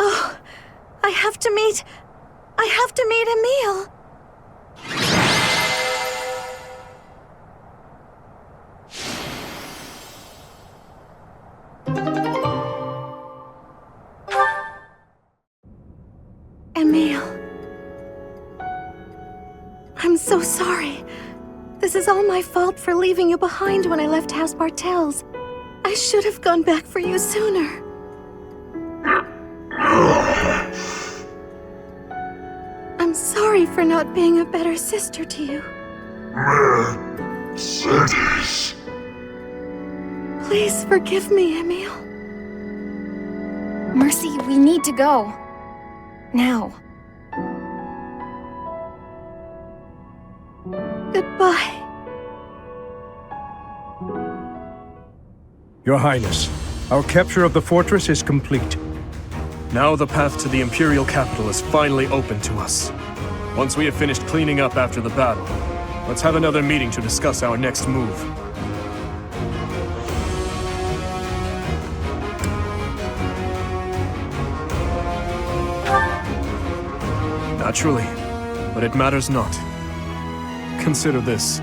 Oh, I have to meet Emil. Emil. I'm so sorry. This is all my fault for leaving you behind when I left House Bartels. I should have gone back for you sooner. I'm sorry for not being a better sister to you. Mercedes. Please forgive me, Emil. Mercy, we need to go. Now. Goodbye. Your Highness, our capture of the fortress is complete. Now the path to the Imperial capital is finally open to us. Once we have finished cleaning up after the battle, let's have another meeting to discuss our next move. Naturally, but it matters not. Consider this.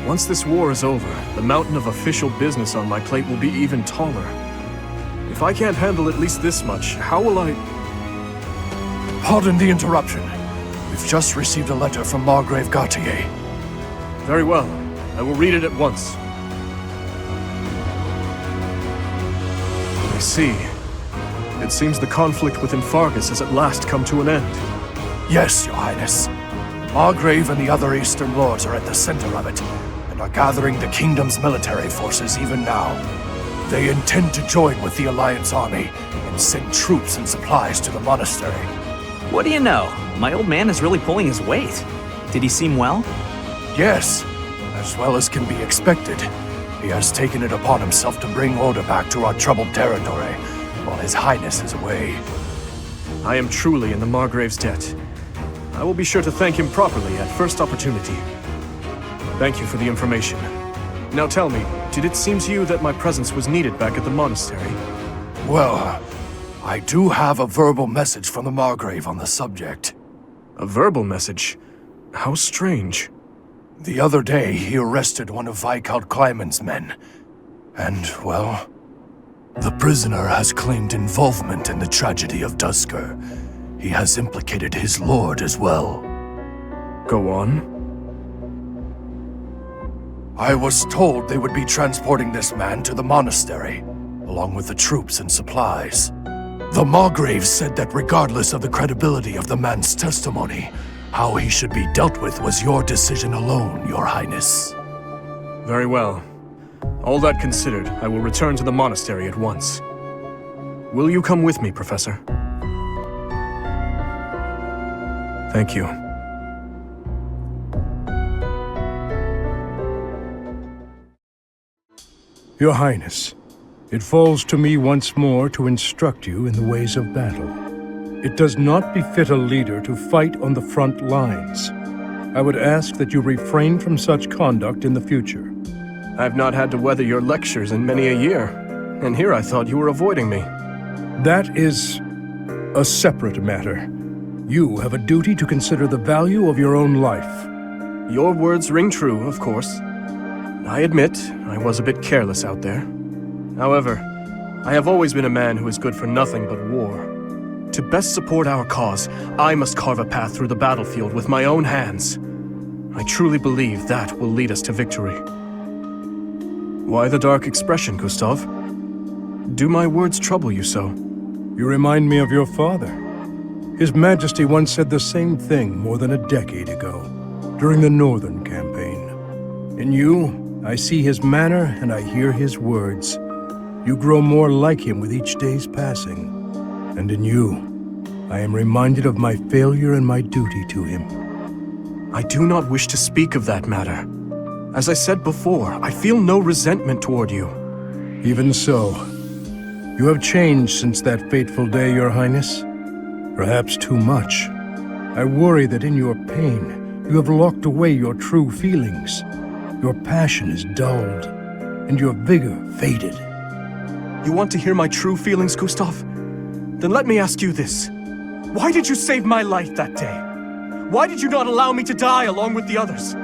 Once this war is over, the mountain of official business on my plate will be even taller. If I can't handle at least this much, how will I... Pardon the interruption. We've just received a letter from Margrave Gautier. Very well. I will read it at once. I see. It seems the conflict within Faerghus has at last come to an end. Yes, Your Highness. Margrave and the other Eastern Lords are at the center of it, and are gathering the Kingdom's military forces even now. They intend to join with the Alliance army, and send troops and supplies to the monastery. What do you know? My old man is really pulling his weight. Did he seem well? Yes, as well as can be expected. He has taken it upon himself to bring order back to our troubled territory, while His Highness is away. I am truly in the Margrave's debt. I will be sure to thank him properly at first opportunity. Thank you for the information. Now tell me, did it seem to you that my presence was needed back at the monastery? Well, I do have a verbal message from the Margrave on the subject. A verbal message? How strange. The other day, he arrested one of Viscount Kleiman's men. And, well, the prisoner has claimed involvement in the tragedy of Dusker. He has implicated his lord as well. Go on. I was told they would be transporting this man to the monastery, along with the troops and supplies. The Margrave said that regardless of the credibility of the man's testimony, how he should be dealt with was your decision alone, Your Highness. Very well. All that considered, I will return to the monastery at once. Will you come with me, Professor? Thank you. Your Highness, it falls to me once more to instruct you in the ways of battle. It does not befit a leader to fight on the front lines. I would ask that you refrain from such conduct in the future. I've not had to weather your lectures in many a year, and here I thought you were avoiding me. That is a separate matter. You have a duty to consider the value of your own life. Your words ring true, of course. I admit, I was a bit careless out there. However, I have always been a man who is good for nothing but war. To best support our cause, I must carve a path through the battlefield with my own hands. I truly believe that will lead us to victory. Why the dark expression, Gustav? Do my words trouble you so? You remind me of your father. His Majesty once said the same thing more than a decade ago, during the Northern Campaign. In you, I see his manner and I hear his words. You grow more like him with each day's passing. And in you, I am reminded of my failure and my duty to him. I do not wish to speak of that matter. As I said before, I feel no resentment toward you. Even so, you have changed since that fateful day, Your Highness. Perhaps too much. I worry that in your pain, you have locked away your true feelings. Your passion is dulled, and your vigor faded. You want to hear my true feelings, Gustav? Then let me ask you this. Why did you save my life that day? Why did you not allow me to die along with the others?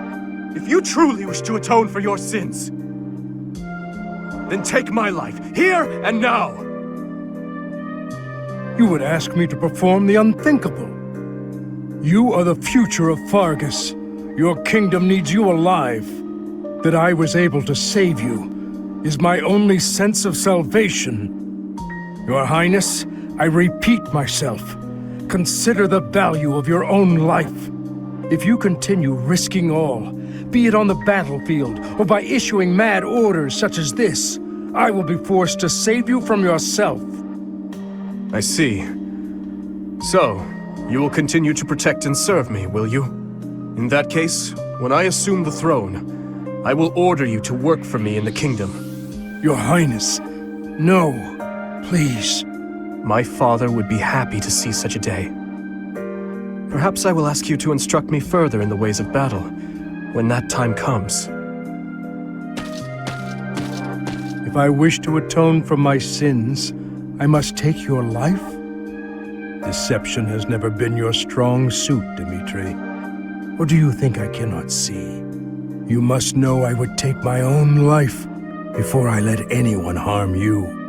If you truly wish to atone for your sins, then take my life, here and now! You would ask me to perform the unthinkable. You are the future of Faerghus. Your kingdom needs you alive. That I was able to save you is my only sense of salvation. Your Highness, I repeat myself. Consider the value of your own life. If you continue risking all, be it on the battlefield or by issuing mad orders such as this, I will be forced to save you from yourself. I see. So, you will continue to protect and serve me, will you? In that case, when I assume the throne, I will order you to work for me in the kingdom. Your Highness, no, please. My father would be happy to see such a day. Perhaps I will ask you to instruct me further in the ways of battle, when that time comes. If I wish to atone for my sins, I must take your life? Deception has never been your strong suit, Dimitri. Or do you think I cannot see? You must know I would take my own life before I let anyone harm you.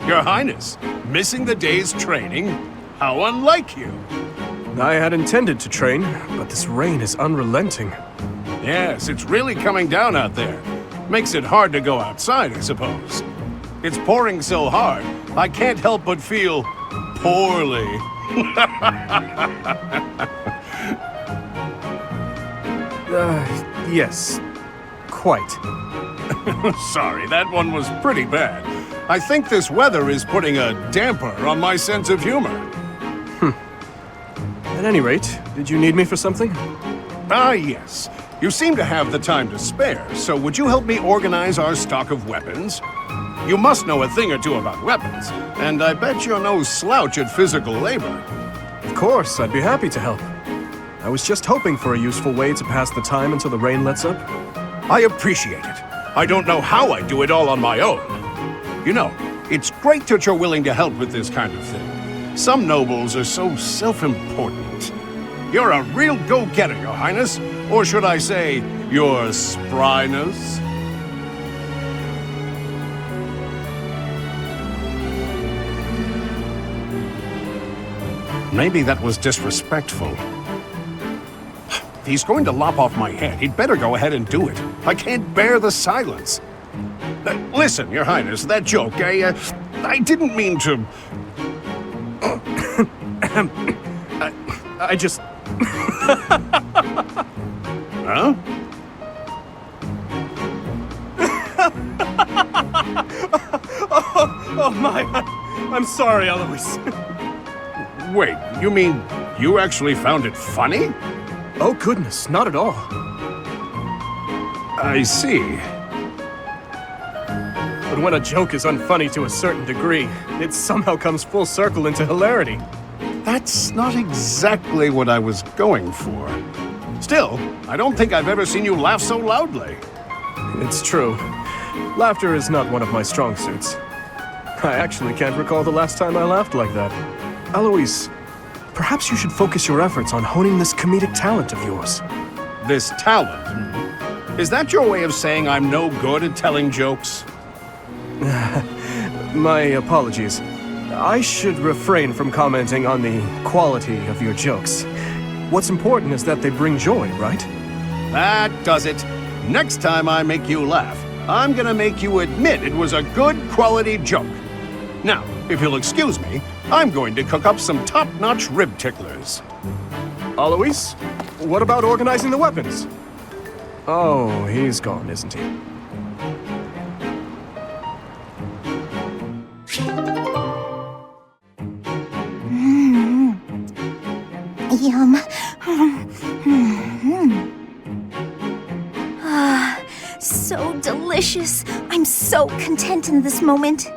Your Highness, missing the day's training? How unlike you! I had intended to train, but this rain is unrelenting. Yes, it's really coming down out there. Makes it hard to go outside, I suppose. It's pouring so hard, I can't help but feel poorly. Yes, quite. Sorry, that one was pretty bad. I think this weather is putting a damper on my sense of humor. At any rate, did you need me for something? Ah, yes. You seem to have the time to spare, so would you help me organize our stock of weapons? You must know a thing or two about weapons, and I bet you're no slouch at physical labor. Of course, I'd be happy to help. I was just hoping for a useful way to pass the time until the rain lets up. I appreciate it. I don't know how I do it all on my own. You know, it's great that you're willing to help with this kind of thing. Some nobles are so self-important. You're a real go-getter, Your Highness. Or should I say, your spryness? Maybe that was disrespectful. If he's going to lop off my head, he'd better go ahead and do it. I can't bear the silence. Listen, Your Highness, that joke, I didn't mean to... I just... Huh? oh my... I'm sorry, Eloise. Wait, you mean you actually found it funny? Oh goodness, not at all. I see. But when a joke is unfunny to a certain degree, it somehow comes full circle into hilarity. That's not exactly what I was going for. Still, I don't think I've ever seen you laugh so loudly. It's true. Laughter is not one of my strong suits. I actually can't recall the last time I laughed like that. Eloise, perhaps you should focus your efforts on honing this comedic talent of yours. This talent? Is that your way of saying I'm no good at telling jokes? My apologies. I should refrain from commenting on the quality of your jokes. What's important is that they bring joy, right? That does it. Next time I make you laugh, I'm gonna make you admit it was a good quality joke. Now, if you'll excuse me, I'm going to cook up some top-notch rib ticklers. Alois, what about organizing the weapons? Oh, he's gone, isn't he? Yum. Ah, so delicious. I'm so content in this moment.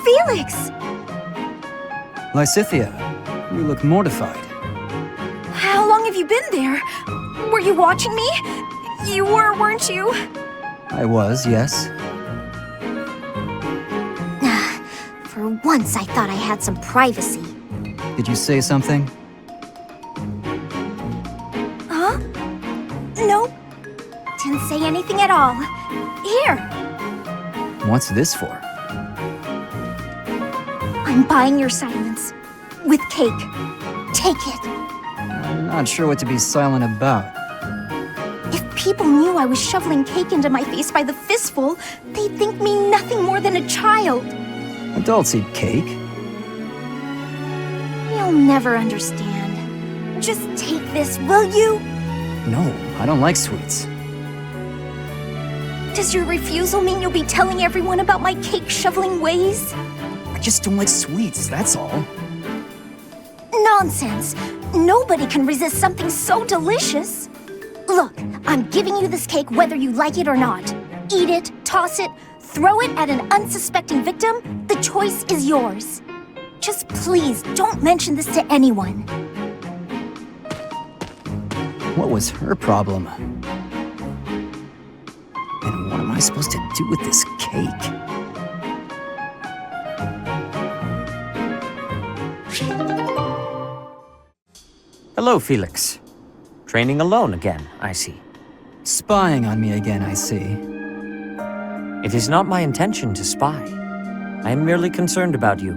Felix! Lysithea, you look mortified. How long have you been there? Were you watching me? You were, weren't you? I was, yes. For once, I thought I had some privacy. Did you say something? Huh? Nope. Didn't say anything at all. Here. What's this for? I'm buying your silence. With cake. Take it. I'm not sure what to be silent about. If people knew I was shoveling cake into my face by the fistful, they'd think me nothing more than a child. Adults eat cake. You'll never understand. Just take this, will you? No, I don't like sweets. Does your refusal mean you'll be telling everyone about my cake-shoveling ways? I just don't like sweets, that's all. Nonsense. Nobody can resist something so delicious. Look, I'm giving you this cake whether you like it or not. Eat it, toss it, throw it at an unsuspecting victim. The choice is yours. Just please don't mention this to anyone. What was her problem? And what am I supposed to do with this cake? Hello, Felix. Training alone again, I see. Spying on me again, I see. It is not my intention to spy. I am merely concerned about you.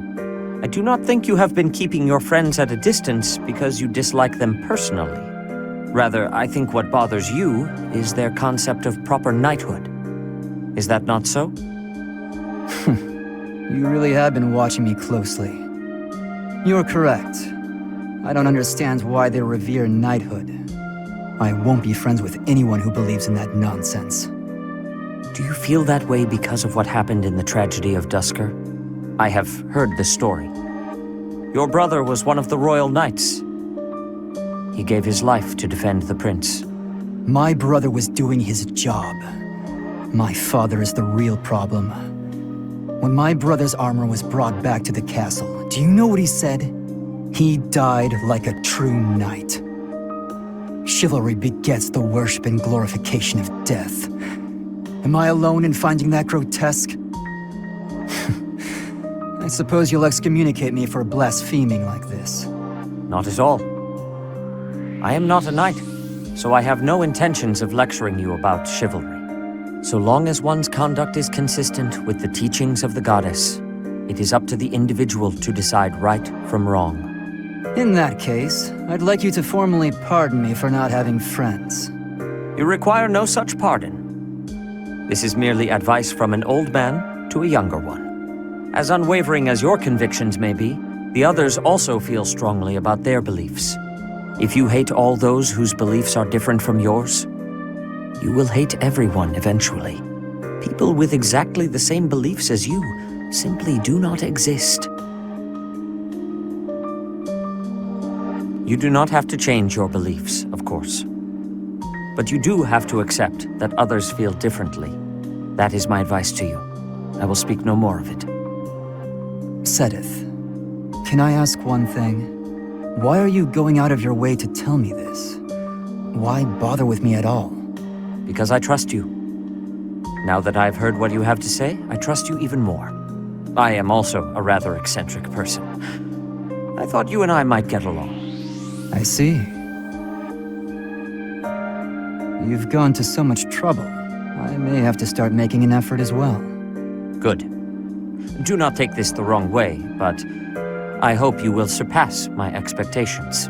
I do not think you have been keeping your friends at a distance because you dislike them personally. Rather, I think what bothers you is their concept of proper knighthood. Is that not so? You really have been watching me closely. You're correct. I don't understand why they revere knighthood. I won't be friends with anyone who believes in that nonsense. Do you feel that way because of what happened in the tragedy of Dusker? I have heard the story. Your brother was one of the royal knights. He gave his life to defend the prince. My brother was doing his job. My father is the real problem. When my brother's armor was brought back to the castle, do you know what he said? He died like a true knight. Chivalry begets the worship and glorification of death. Am I alone in finding that grotesque? I suppose you'll excommunicate me for blaspheming like this. Not at all. I am not a knight, so I have no intentions of lecturing you about chivalry. So long as one's conduct is consistent with the teachings of the goddess, it is up to the individual to decide right from wrong. In that case, I'd like you to formally pardon me for not having friends. You require no such pardon. This is merely advice from an old man to a younger one. As unwavering as your convictions may be, the others also feel strongly about their beliefs. If you hate all those whose beliefs are different from yours, you will hate everyone eventually. People with exactly the same beliefs as you simply do not exist. You do not have to change your beliefs, of course. But you do have to accept that others feel differently. That is my advice to you. I will speak no more of it. Sedith, can I ask one thing? Why are you going out of your way to tell me this? Why bother with me at all? Because I trust you. Now that I've heard what you have to say, I trust you even more. I am also a rather eccentric person. I thought you and I might get along. I see. You've gone to so much trouble. I may have to start making an effort as well. Good. Do not take this the wrong way, but I hope you will surpass my expectations.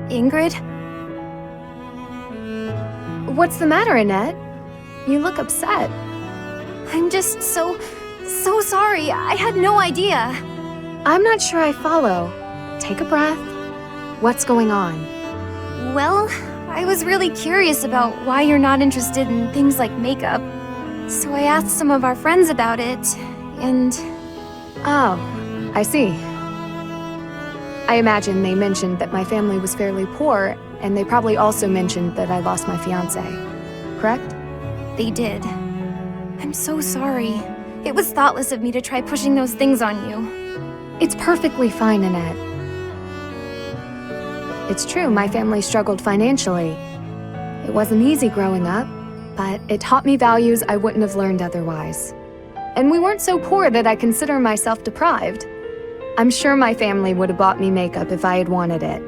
Ingrid? What's the matter, Annette? You look upset. I'm just so sorry. I had no idea. I'm not sure I follow. Take a breath. What's going on? Well, I was really curious about why you're not interested in things like makeup. So I asked some of our friends about it, and... Oh, I see. I imagine they mentioned that my family was fairly poor, and they probably also mentioned that I lost my fiancé. Correct? They did. I'm so sorry. It was thoughtless of me to try pushing those things on you. It's perfectly fine, Annette. It's true, my family struggled financially. It wasn't easy growing up, but it taught me values I wouldn't have learned otherwise. And we weren't so poor that I consider myself deprived. I'm sure my family would have bought me makeup if I had wanted it,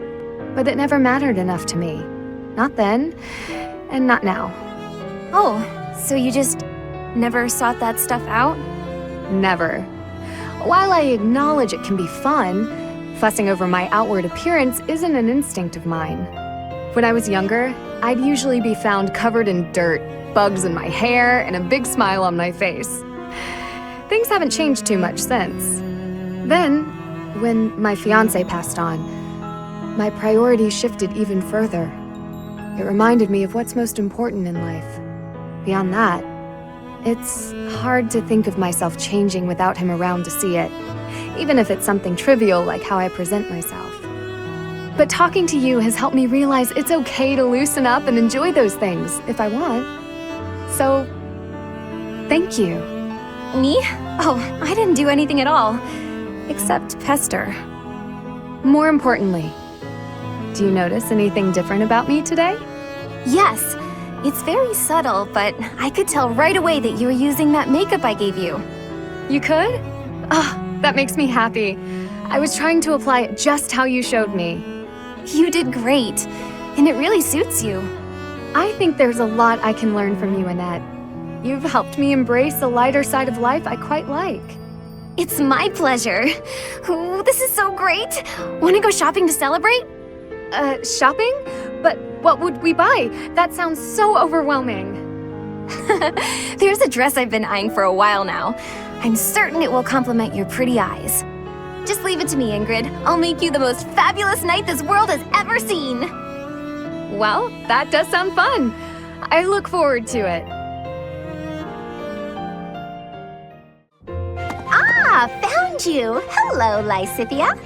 but it never mattered enough to me. Not then, and not now. Oh, so you just never sought that stuff out? Never. While I acknowledge it can be fun, fussing over my outward appearance isn't an instinct of mine. When I was younger, I'd usually be found covered in dirt, bugs in my hair, and a big smile on my face. Things haven't changed too much since. Then, when my fiancé passed on, my priorities shifted even further. It reminded me of what's most important in life. Beyond that, It's hard to think of myself changing without him around to see it, even if it's something trivial like how I present myself. But talking to you has helped me realize it's okay to loosen up and enjoy those things if I want. So, thank you. Me? Oh, I didn't do anything at all. Except pester. More importantly, do you notice anything different about me today? Yes. It's very subtle, but I could tell right away that you were using that makeup I gave you. You could? Oh, that makes me happy. I was trying to apply it just how you showed me. You did great, and it really suits you. I think there's a lot I can learn from you, Annette. You've helped me embrace a lighter side of life I quite like. It's my pleasure. Ooh, this is so great. Want to go shopping to celebrate? Shopping? But what would we buy? That sounds so overwhelming. There's a dress I've been eyeing for a while now. I'm certain it will complement your pretty eyes. Just leave it to me, Ingrid. I'll make you the most fabulous knight this world has ever seen. Well, that does sound fun. I look forward to it. Ah, found you! Hello, Lysithia.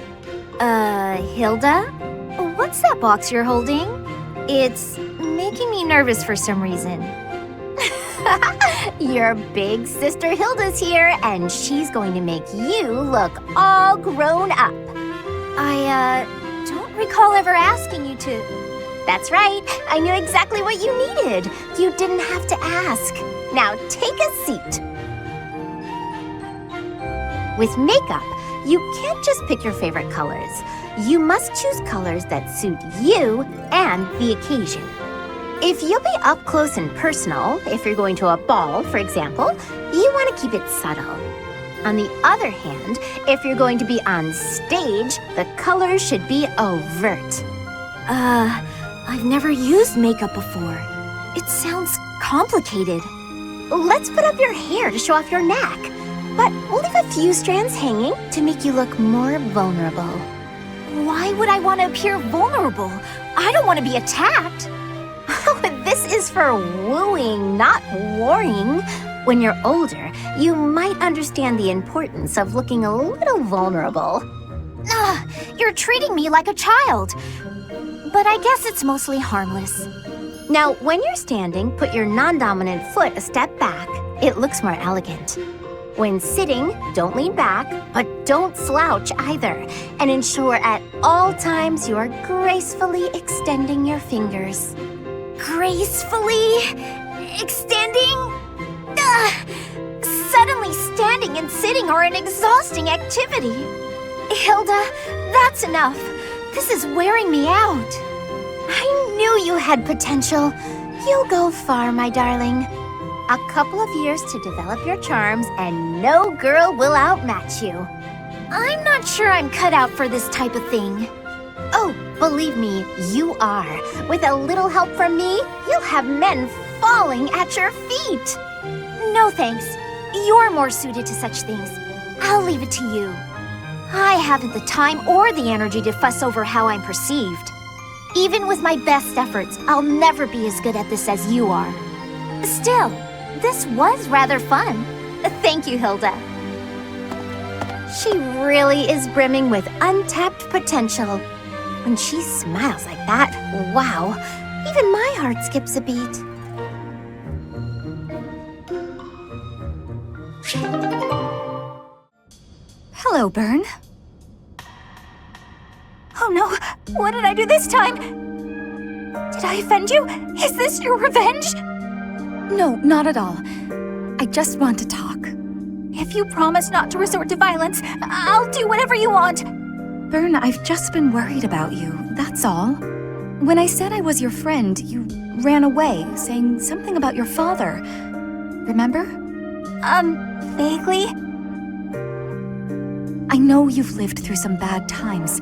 Hilda? What's that box you're holding? It's making me nervous for some reason. Your big sister Hilda's here, and she's going to make you look all grown up. I don't recall ever asking you to. That's right. I knew exactly what you needed. You didn't have to ask. Now take a seat. With makeup, you can't just pick your favorite colors. You must choose colors that suit you and the occasion. If you'll be up close and personal, if you're going to a ball, for example, you want to keep it subtle. On the other hand, if you're going to be on stage, the colors should be overt. I've never used makeup before. It sounds complicated. Let's put up your hair to show off your neck, but we'll leave a few strands hanging to make you look more vulnerable. Why would I want to appear vulnerable? I don't want to be attacked. This is for wooing, not warring. When you're older, you might understand the importance of looking a little vulnerable. You're treating me like a child. But I guess it's mostly harmless. Now, when you're standing, put your non-dominant foot a step back. It looks more elegant. When sitting, don't lean back, but don't slouch either. And ensure at all times you are gracefully extending your fingers. Gracefully extending? Suddenly standing and sitting are an exhausting activity. Hilda, that's enough. This is wearing me out. I knew you had potential. You'll go far, my darling. A couple of years to develop your charms, and no girl will outmatch you. I'm not sure I'm cut out for this type of thing. Oh, believe me, you are. With a little help from me, you'll have men falling at your feet. No thanks. You're more suited to such things. I'll leave it to you. I haven't the time or the energy to fuss over how I'm perceived. Even with my best efforts, I'll never be as good at this as you are. Still, this was rather fun. Thank you, Hilda. She really is brimming with untapped potential. When she smiles like that, wow, even my heart skips a beat. Hello, Bern. Oh no, what did I do this time? Did I offend you? Is this your revenge? No, not at all. I just want to talk. If you promise not to resort to violence, I'll do whatever you want. Bern, I've just been worried about you, that's all. When I said I was your friend, you ran away, saying something about your father. Remember? Vaguely? I know you've lived through some bad times.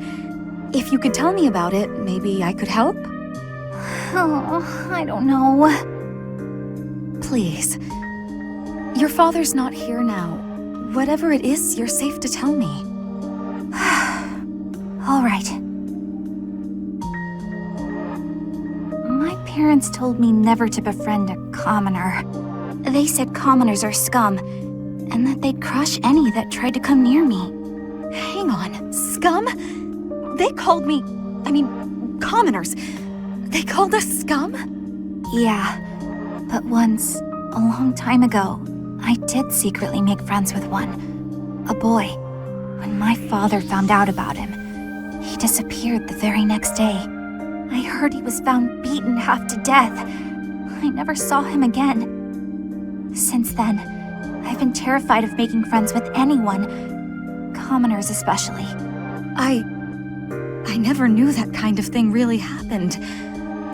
If you could tell me about it, maybe I could help? Oh, I don't know. Please. Your father's not here now. Whatever it is, you're safe to tell me. All right. My parents told me never to befriend a commoner. They said commoners are scum, and that they'd crush any that tried to come near me. Hang on, scum? They called me... commoners. They called us scum? Yeah, but once, a long time ago, I did secretly make friends with one. A boy. When my father found out about him, he disappeared the very next day. I heard he was found beaten half to death. I never saw him again. Since then, I've been terrified of making friends with anyone, commoners especially. I never knew that kind of thing really happened.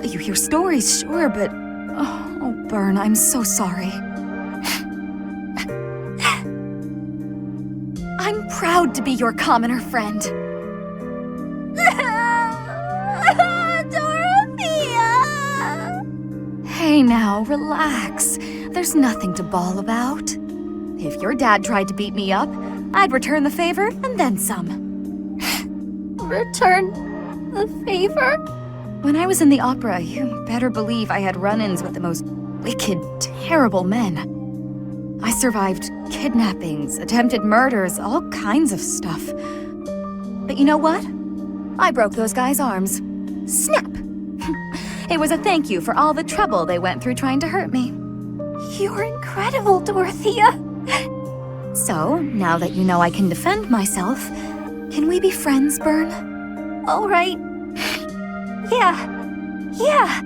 You hear stories, sure, but... Oh, Byrne, I'm so sorry. I'm proud to be your commoner friend. Dorothea! Hey now, relax. There's nothing to bawl about. If your dad tried to beat me up, I'd return the favor and then some. Return the favor? When I was in the opera, you better believe I had run-ins with the most wicked, terrible men. I survived kidnappings, attempted murders, all kinds of stuff. But you know what? I broke those guys' arms. Snap! It was a thank you for all the trouble they went through trying to hurt me. You're incredible, Dorothea! So, now that you know I can defend myself, can we be friends, Byrne? All right. Yeah. Yeah.